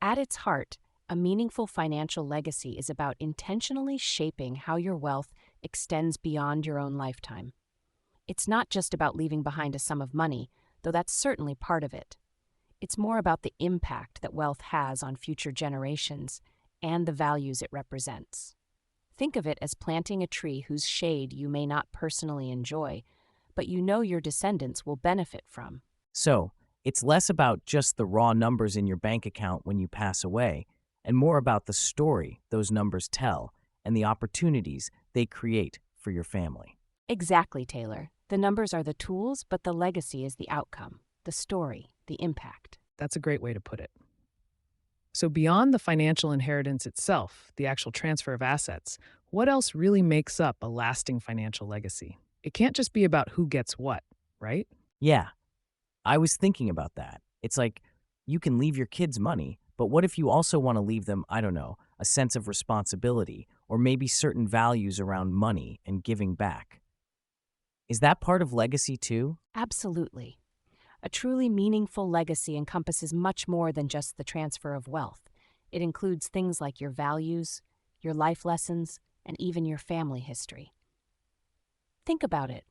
At its heart, a meaningful financial legacy is about intentionally shaping how your wealth extends beyond your own lifetime. It's not just about leaving behind a sum of money, though that's certainly part of it. It's more about the impact that wealth has on future generations and the values it represents. Think of it as planting a tree whose shade you may not personally enjoy, but you know your descendants will benefit from. So, it's less about just the raw numbers in your bank account when you pass away, and more about the story those numbers tell and the opportunities they create for your family. Exactly, Taylor. The numbers are the tools, but the legacy is the outcome, the story, the impact. That's a great way to put it. So beyond the financial inheritance itself, the actual transfer of assets, what else really makes up a lasting financial legacy? It can't just be about who gets what, right? Yeah, I was thinking about that. It's like you can leave your kids money, but what if you also want to leave them, I don't know, a sense of responsibility or maybe certain values around money and giving back? Is that part of legacy too? Absolutely. A truly meaningful legacy encompasses much more than just the transfer of wealth. It includes things like your values, your life lessons, and even your family history. Think about it.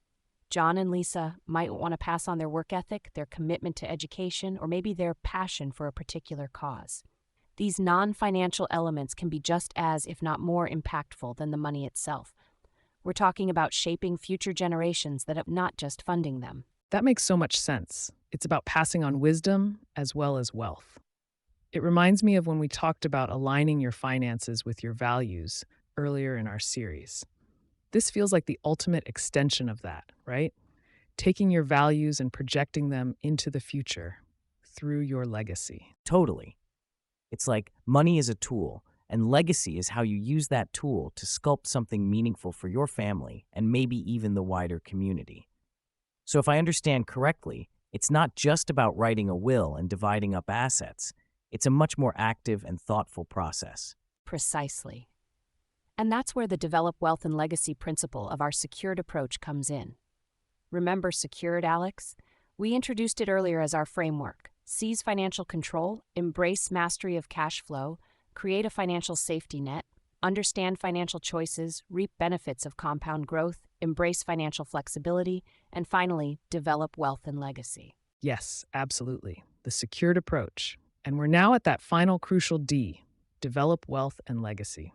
John and Lisa might want to pass on their work ethic, their commitment to education, or maybe their passion for a particular cause. These non-financial elements can be just as, if not more, impactful than the money itself. We're talking about shaping future generations that are not just funding them. That makes so much sense. It's about passing on wisdom as well as wealth. It reminds me of when we talked about aligning your finances with your values earlier in our series. This feels like the ultimate extension of that, right? Taking your values and projecting them into the future through your legacy. Totally. It's like money is a tool, and legacy is how you use that tool to sculpt something meaningful for your family and maybe even the wider community. So if I understand correctly, It's not just about writing a will and dividing up assets. It's a much more active and thoughtful process. Precisely. And that's where the develop wealth and legacy principle of our secured approach comes in. Remember secured, Alex? We introduced it earlier as our framework. Seize financial control, embrace mastery of cash flow, create a financial safety net, understand financial choices, reap benefits of compound growth, embrace financial flexibility, and finally, develop wealth and legacy. Yes, absolutely. The secured approach. And we're now at that final crucial D, develop wealth and legacy.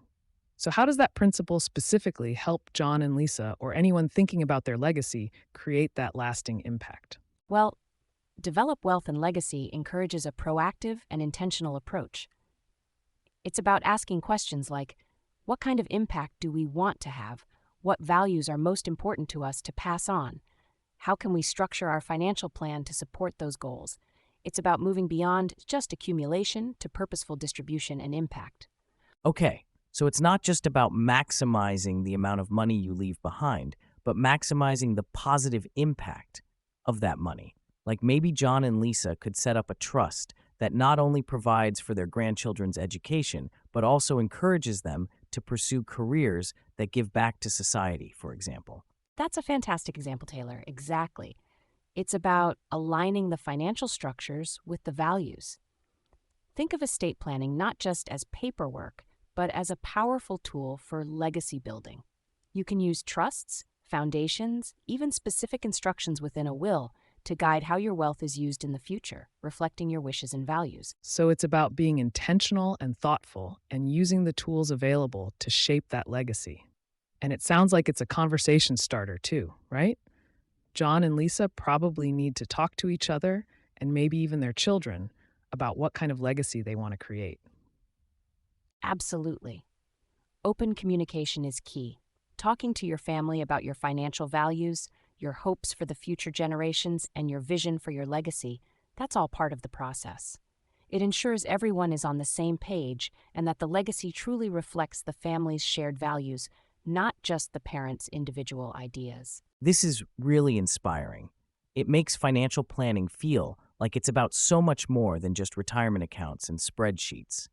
So how does that principle specifically help John and Lisa or anyone thinking about their legacy create that lasting impact? Well, develop wealth and legacy encourages a proactive and intentional approach. It's about asking questions like, what kind of impact do we want to have? What values are most important to us to pass on? How can we structure our financial plan to support those goals? It's about moving beyond just accumulation to purposeful distribution and impact. Okay, so it's not just about maximizing the amount of money you leave behind, but maximizing the positive impact of that money. Like maybe John and Lisa could set up a trust that not only provides for their grandchildren's education, but also encourages them to pursue careers that give back to society, for example. That's a fantastic example, Taylor. Exactly. It's about aligning the financial structures with the values. Think of estate planning not just as paperwork, but as a powerful tool for legacy building. You can use trusts, foundations, even specific instructions within a will to guide how your wealth is used in the future, reflecting your wishes and values. So it's about being intentional and thoughtful and using the tools available to shape that legacy. And it sounds like it's a conversation starter too, right? John and Lisa probably need to talk to each other and maybe even their children about what kind of legacy they want to create. Absolutely. Open communication is key. Talking to your family about your financial values, your hopes for the future generations, and your vision for your legacy, that's all part of the process. It ensures everyone is on the same page and that the legacy truly reflects the family's shared values, not just the parents' individual ideas. This is really inspiring. It makes financial planning feel like it's about so much more than just retirement accounts and spreadsheets.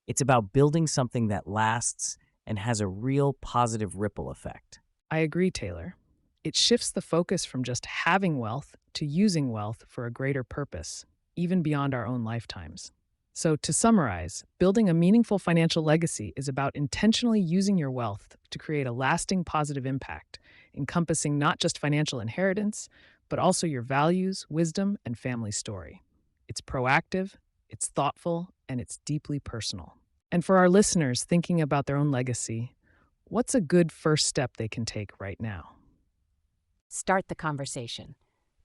It's about building something that lasts and has a real positive ripple effect. I agree, Taylor. It shifts the focus from just having wealth to using wealth for a greater purpose, even beyond our own lifetimes. So, to summarize, building a meaningful financial legacy is about intentionally using your wealth to create a lasting positive impact, encompassing not just financial inheritance, but also your values, wisdom, and family story. It's proactive, it's thoughtful, and it's deeply personal. And for our listeners thinking about their own legacy, what's a good first step they can take right now? Start the conversation.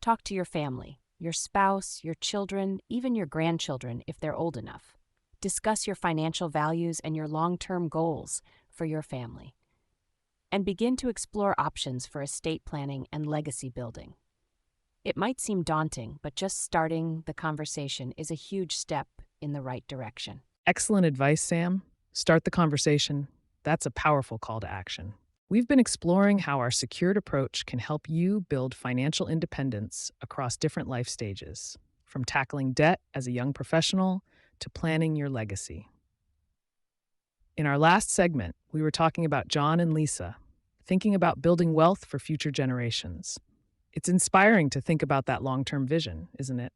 Talk to your family, your spouse, your children, even your grandchildren if they're old enough. Discuss your financial values and your long-term goals for your family. And begin to explore options for estate planning and legacy building. It might seem daunting, but just starting the conversation is a huge step in the right direction. Excellent advice, Sam. Start the conversation. That's a powerful call to action. We've been exploring how our secured approach can help you build financial independence across different life stages, from tackling debt as a young professional to planning your legacy. In our last segment, we were talking about John and Lisa, thinking about building wealth for future generations. It's inspiring to think about that long-term vision, isn't it?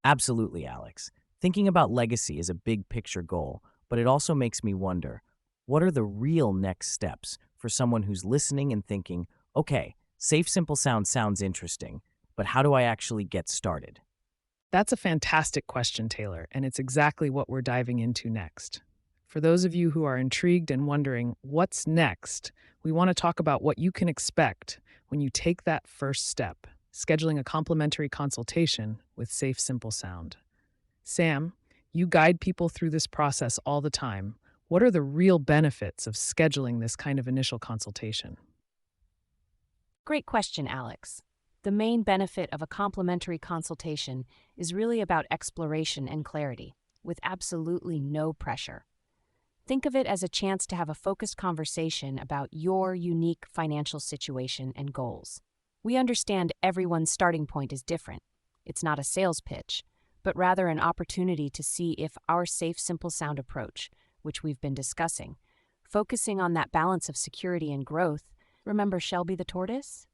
Absolutely, Alex. Thinking about legacy is a big picture goal, but it also makes me wonder, what are the real next steps for someone who's listening and thinking, okay, SafeSimpleSound sounds interesting, but how do I actually get started? That's a fantastic question, Taylor, and it's exactly what we're diving into next. For those of you who are intrigued and wondering what's next, we want to talk about what you can expect when you take that first step, scheduling a complimentary consultation with SafeSimpleSound. Sam, you guide people through this process all the time. What are the real benefits of scheduling this kind of initial consultation? Great question, Alex. The main benefit of a complimentary consultation is really about exploration and clarity, with absolutely no pressure. Think of it as a chance to have a focused conversation about your unique financial situation and goals. We understand everyone's starting point is different, It's not a sales pitch, but rather an opportunity to see if our Safe Simple Sound approach, which we've been discussing, focusing on that balance of security and growth, remember Shelby the Tortoise?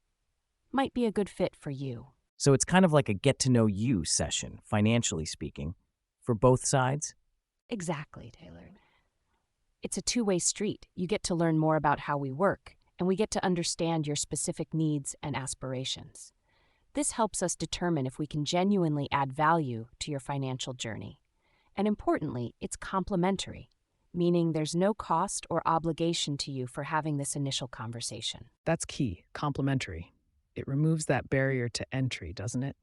Might be a good fit for you. So it's kind of like a get-to-know-you session, financially speaking, for both sides? Exactly, Taylor. It's a two-way street. You get to learn more about how we work, and we get to understand your specific needs and aspirations. This helps us determine if we can genuinely add value to your financial journey. And importantly, it's complementary, meaning there's no cost or obligation to you for having this initial conversation. That's key, complementary. It removes that barrier to entry, doesn't it?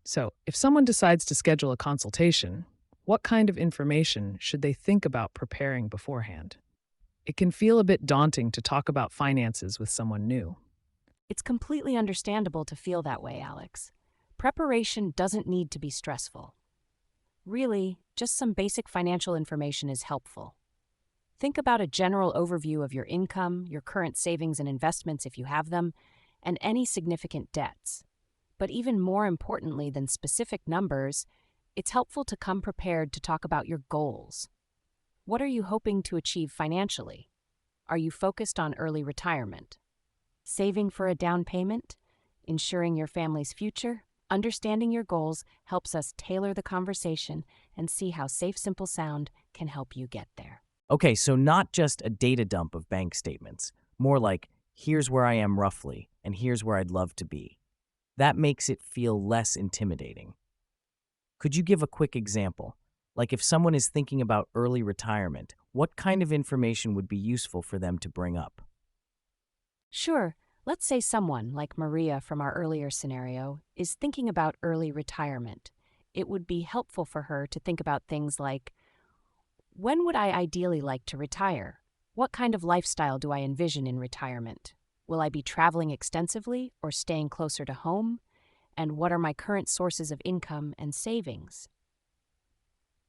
So, if someone decides to schedule a consultation, what kind of information should they think about preparing beforehand? It can feel a bit daunting to talk about finances with someone new. It's completely understandable to feel that way, Alex. Preparation doesn't need to be stressful. Really, just some basic financial information is helpful. Think about a general overview of your income, your current savings and investments if you have them, and any significant debts. But even more importantly than specific numbers, it's helpful to come prepared to talk about your goals. What are you hoping to achieve financially? Are you focused on early retirement? Saving for a down payment? Ensuring your family's future? Understanding your goals helps us tailor the conversation and see how Safe Simple Sound can help you get there. Okay, so not just a data dump of bank statements, more like, here's where I am roughly, and here's where I'd love to be. That makes it feel less intimidating. Could you give a quick example? Like if someone is thinking about early retirement, what kind of information would be useful for them to bring up? Sure, let's say someone, like Maria from our earlier scenario, is thinking about early retirement. It would be helpful for her to think about things like, when would I ideally like to retire? What kind of lifestyle do I envision in retirement? Will I be traveling extensively or staying closer to home? And what are my current sources of income and savings?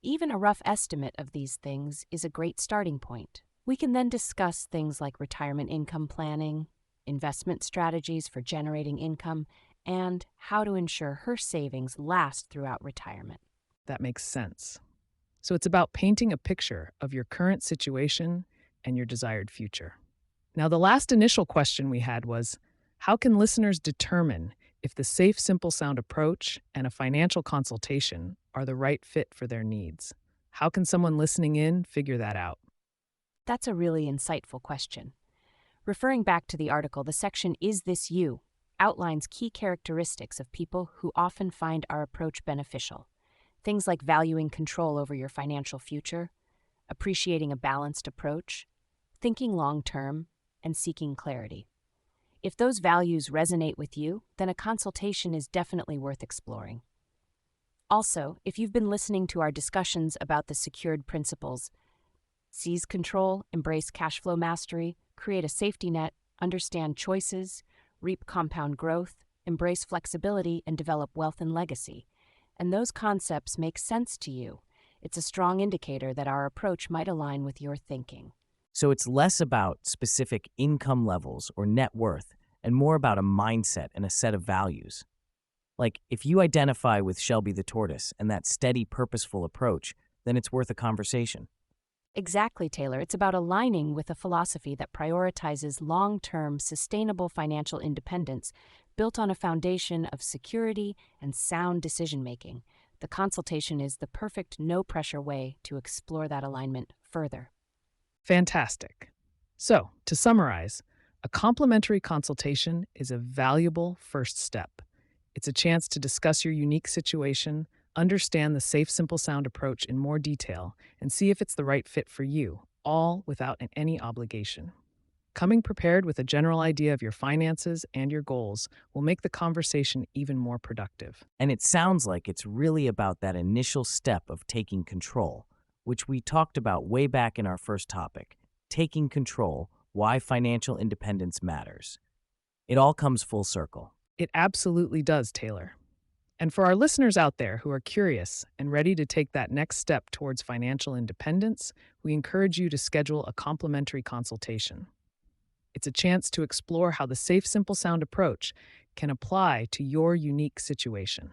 Even a rough estimate of these things is a great starting point. We can then discuss things like retirement income planning, investment strategies for generating income, and how to ensure her savings last throughout retirement. That makes sense. So it's about painting a picture of your current situation and your desired future. Now, the last initial question we had was, how can listeners determine if the Safe Simple Sound approach and a financial consultation are the right fit for their needs? How can someone listening in figure that out? That's a really insightful question. Referring back to the article, the section Is This You? Outlines key characteristics of people who often find our approach beneficial. Things like valuing control over your financial future, appreciating a balanced approach, thinking long-term, and seeking clarity. If those values resonate with you, then a consultation is definitely worth exploring. Also, if you've been listening to our discussions about the secured principles, seize control, embrace cash flow mastery, create a safety net, understand choices, reap compound growth, embrace flexibility, and develop wealth and legacy, and those concepts make sense to you, it's a strong indicator that our approach might align with your thinking. So it's less about specific income levels or net worth and more about a mindset and a set of values. Like, if you identify with Shelby the Tortoise and that steady, purposeful approach, then it's worth a conversation. Exactly, Taylor. It's about aligning with a philosophy that prioritizes long-term, sustainable financial independence built on a foundation of security and sound decision-making. The consultation is the perfect, no-pressure way to explore that alignment further. Fantastic. So, to summarize, a complimentary consultation is a valuable first step. It's a chance to discuss your unique situation, understand the Safe Simple Sound approach in more detail, and see if it's the right fit for you, all without any obligation. Coming prepared with a general idea of your finances and your goals will make the conversation even more productive. And it sounds like it's really about that initial step of taking control, which we talked about way back in our first topic, taking control, why financial independence matters. It all comes full circle. It absolutely does, Taylor. And for our listeners out there who are curious and ready to take that next step towards financial independence, we encourage you to schedule a complimentary consultation. It's a chance to explore how the Safe Simple Sound approach can apply to your unique situation.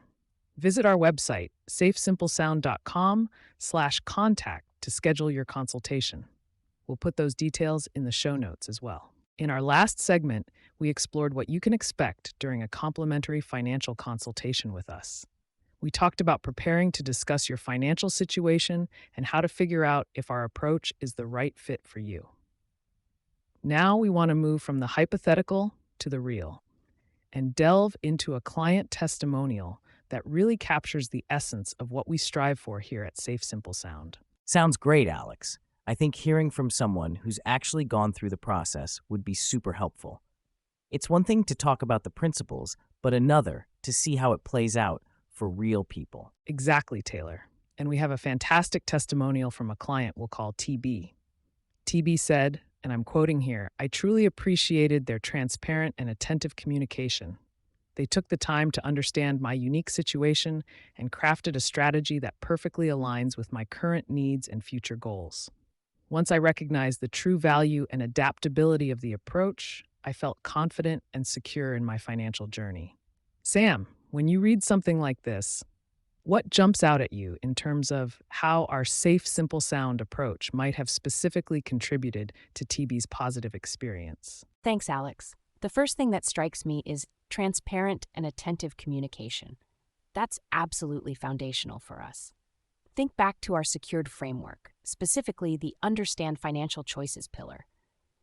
Visit our website, safesimplesound.com/contact to schedule your consultation. We'll put those details in the show notes as well. In our last segment, we explored what you can expect during a complimentary financial consultation with us. We talked about preparing to discuss your financial situation and how to figure out if our approach is the right fit for you. Now we want to move from the hypothetical to the real and delve into a client testimonial that really captures the essence of what we strive for here at Safe Simple Sound. Sounds great, Alex. I think hearing from someone who's actually gone through the process would be super helpful. It's one thing to talk about the principles, but another to see how it plays out for real people. Exactly, Taylor. And we have a fantastic testimonial from a client we'll call TB. TB said, and I'm quoting here, "I truly appreciated their transparent and attentive communication. They took the time to understand my unique situation and crafted a strategy that perfectly aligns with my current needs and future goals. Once I recognized the true value and adaptability of the approach, I felt confident and secure in my financial journey." Sam, when you read something like this, what jumps out at you in terms of how our Safe Simple Sound approach might have specifically contributed to TB's positive experience? Thanks, Alex. The first thing that strikes me is transparent and attentive communication. That's absolutely foundational for us. Think back to our secured framework, specifically the Understand Financial Choices pillar.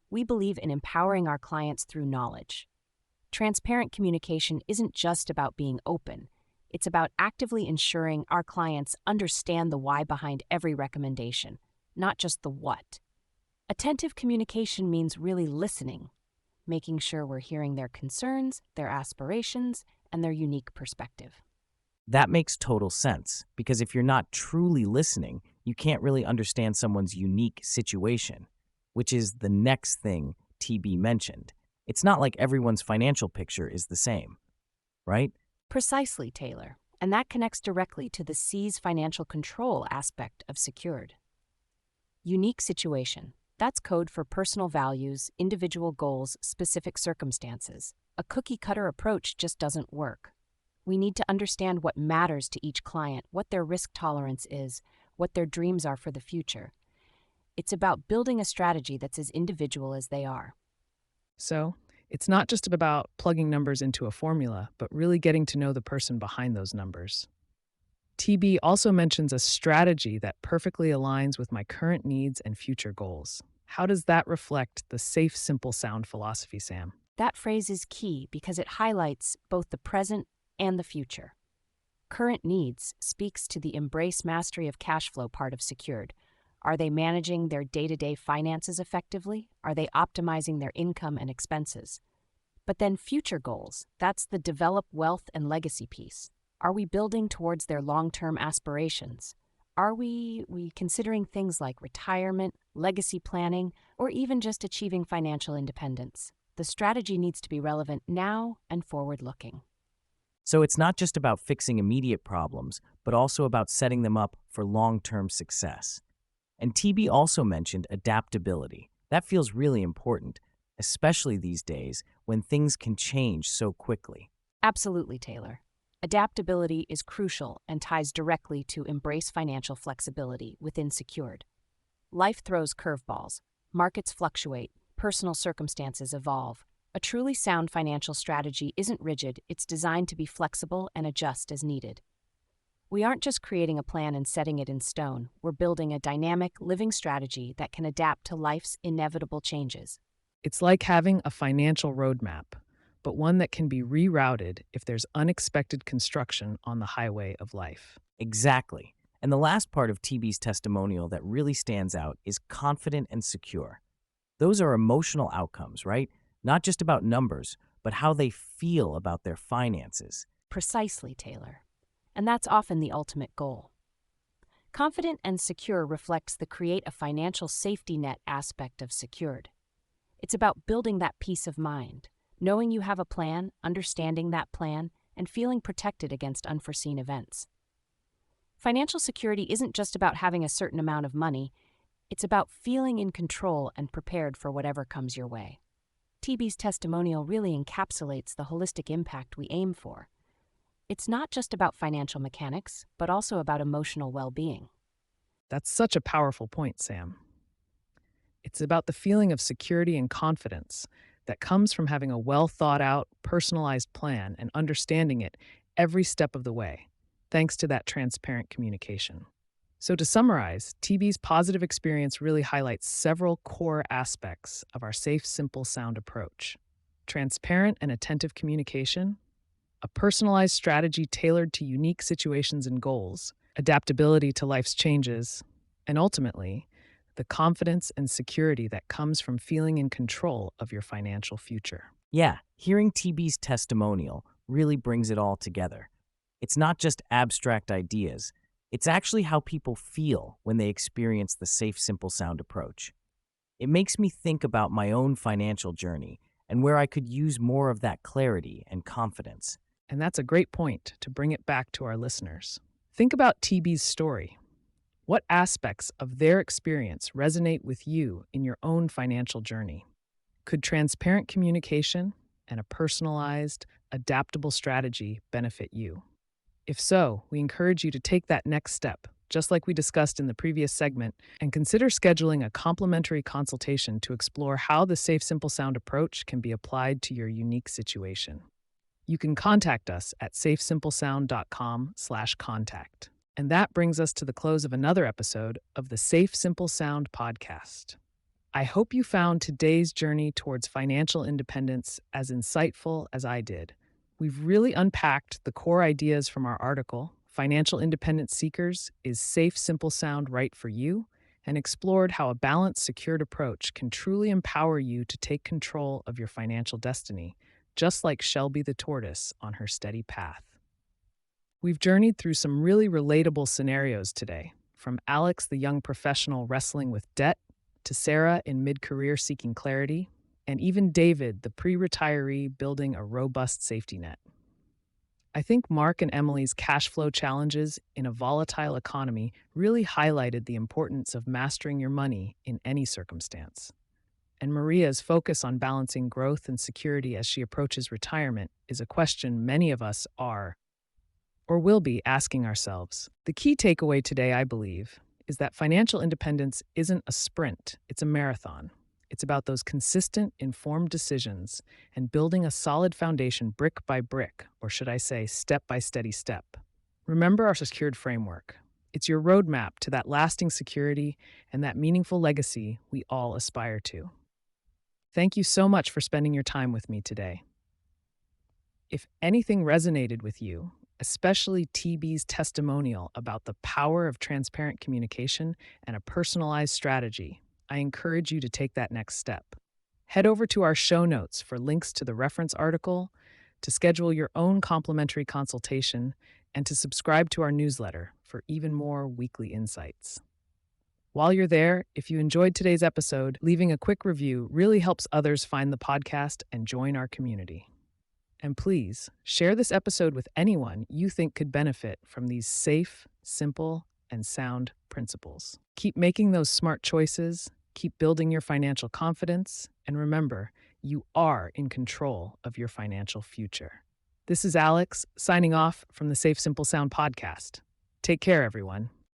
We believe in empowering our clients through knowledge. Transparent communication isn't just about being open. It's about actively ensuring our clients understand the why behind every recommendation, not just the what. Attentive communication means really listening, making sure we're hearing their concerns, their aspirations, and their unique perspective. That makes total sense, because if you're not truly listening, you can't really understand someone's unique situation, which is the next thing TB mentioned. It's not like everyone's financial picture is the same, right? Precisely, Taylor. And that connects directly to the C's financial control aspect of secured. Unique situation. That's code for personal values, individual goals, specific circumstances. A cookie-cutter approach just doesn't work. We need to understand what matters to each client, what their risk tolerance is, what their dreams are for the future. It's about building a strategy that's as individual as they are. So, it's not just about plugging numbers into a formula, but really getting to know the person behind those numbers. TB also mentions a strategy that perfectly aligns with my current needs and future goals. How does that reflect the Safe Simple Sound philosophy, Sam? That phrase is key because it highlights both the present and the future. Current needs speaks to the embrace mastery of cash flow part of secured. Are they managing their day-to-day finances effectively? Are they optimizing their income and expenses? But then future goals, that's the develop wealth and legacy piece. Are we building towards their long-term aspirations? Are we considering things like retirement, legacy planning, or even just achieving financial independence? The strategy needs to be relevant now and forward-looking. So it's not just about fixing immediate problems, but also about setting them up for long-term success. And TB also mentioned adaptability. That feels really important, especially these days when things can change so quickly. Absolutely, Taylor. Adaptability is crucial and ties directly to embrace financial flexibility within secured. Life throws curveballs, markets fluctuate, personal circumstances evolve. A truly sound financial strategy isn't rigid, it's designed to be flexible and adjust as needed. We aren't just creating a plan and setting it in stone, we're building a dynamic, living strategy that can adapt to life's inevitable changes. It's like having a financial roadmap, but one that can be rerouted if there's unexpected construction on the highway of life. Exactly. And the last part of TB's testimonial that really stands out is confident and secure. Those are emotional outcomes, right? Not just about numbers, but how they feel about their finances. Precisely, Taylor. And that's often the ultimate goal. Confident and secure reflects the create a financial safety net aspect of secured. It's about building that peace of mind, knowing you have a plan, understanding that plan, and feeling protected against unforeseen events. Financial security isn't just about having a certain amount of money, it's about feeling in control and prepared for whatever comes your way. TB's testimonial really encapsulates the holistic impact we aim for. It's not just about financial mechanics, but also about emotional well being. That's such a powerful point, Sam. It's about the feeling of security and confidence that comes from having a well thought out, personalized plan and understanding it every step of the way, thanks to that transparent communication. So, to summarize, TB's positive experience really highlights several core aspects of our safe, simple, sound approach: transparent and attentive communication, a personalized strategy tailored to unique situations and goals, adaptability to life's changes, and ultimately, the confidence and security that comes from feeling in control of your financial future. Yeah, hearing TB's testimonial really brings it all together. It's not just abstract ideas, it's actually how people feel when they experience the safe, simple sound approach. It makes me think about my own financial journey and where I could use more of that clarity and confidence. And that's a great point to bring it back to our listeners. Think about TB's story. What aspects of their experience resonate with you in your own financial journey? Could transparent communication and a personalized, adaptable strategy benefit you? If so, we encourage you to take that next step, just like we discussed in the previous segment, and consider scheduling a complimentary consultation to explore how the Safe Simple Sound approach can be applied to your unique situation. You can contact us at safesimplesound.com/contact. And that brings us to the close of another episode of the Safe Simple Sound podcast. I hope you found today's journey towards financial independence as insightful as I did. We've really unpacked the core ideas from our article, Financial Independence Seekers, Is Safe Simple Sound Right for You? And explored how a balanced, secured approach can truly empower you to take control of your financial destiny, just like Shelby the Tortoise on her steady path. We've journeyed through some really relatable scenarios today, from Alex, the young professional wrestling with debt, to Sarah in mid-career seeking clarity, and even David, the pre-retiree building a robust safety net. I think Mark and Emily's cash flow challenges in a volatile economy really highlighted the importance of mastering your money in any circumstance. And Maria's focus on balancing growth and security as she approaches retirement is a question many of us are or will be asking ourselves. The key takeaway today, I believe, is that financial independence isn't a sprint, it's a marathon. It's about those consistent, informed decisions and building a solid foundation brick by brick, or should I say, step by steady step. Remember our secured framework. It's your roadmap to that lasting security and that meaningful legacy we all aspire to. Thank you so much for spending your time with me today. If anything resonated with you, especially TB's testimonial about the power of transparent communication and a personalized strategy, I encourage you to take that next step. Head over to our show notes for links to the reference article, to schedule your own complimentary consultation, and to subscribe to our newsletter for even more weekly insights. While you're there, if you enjoyed today's episode, leaving a quick review really helps others find the podcast and join our community. And please, share this episode with anyone you think could benefit from these safe, simple, and sound principles. Keep making those smart choices, keep building your financial confidence, and remember, you are in control of your financial future. This is Alex, signing off from the Safe Simple Sound podcast. Take care, everyone.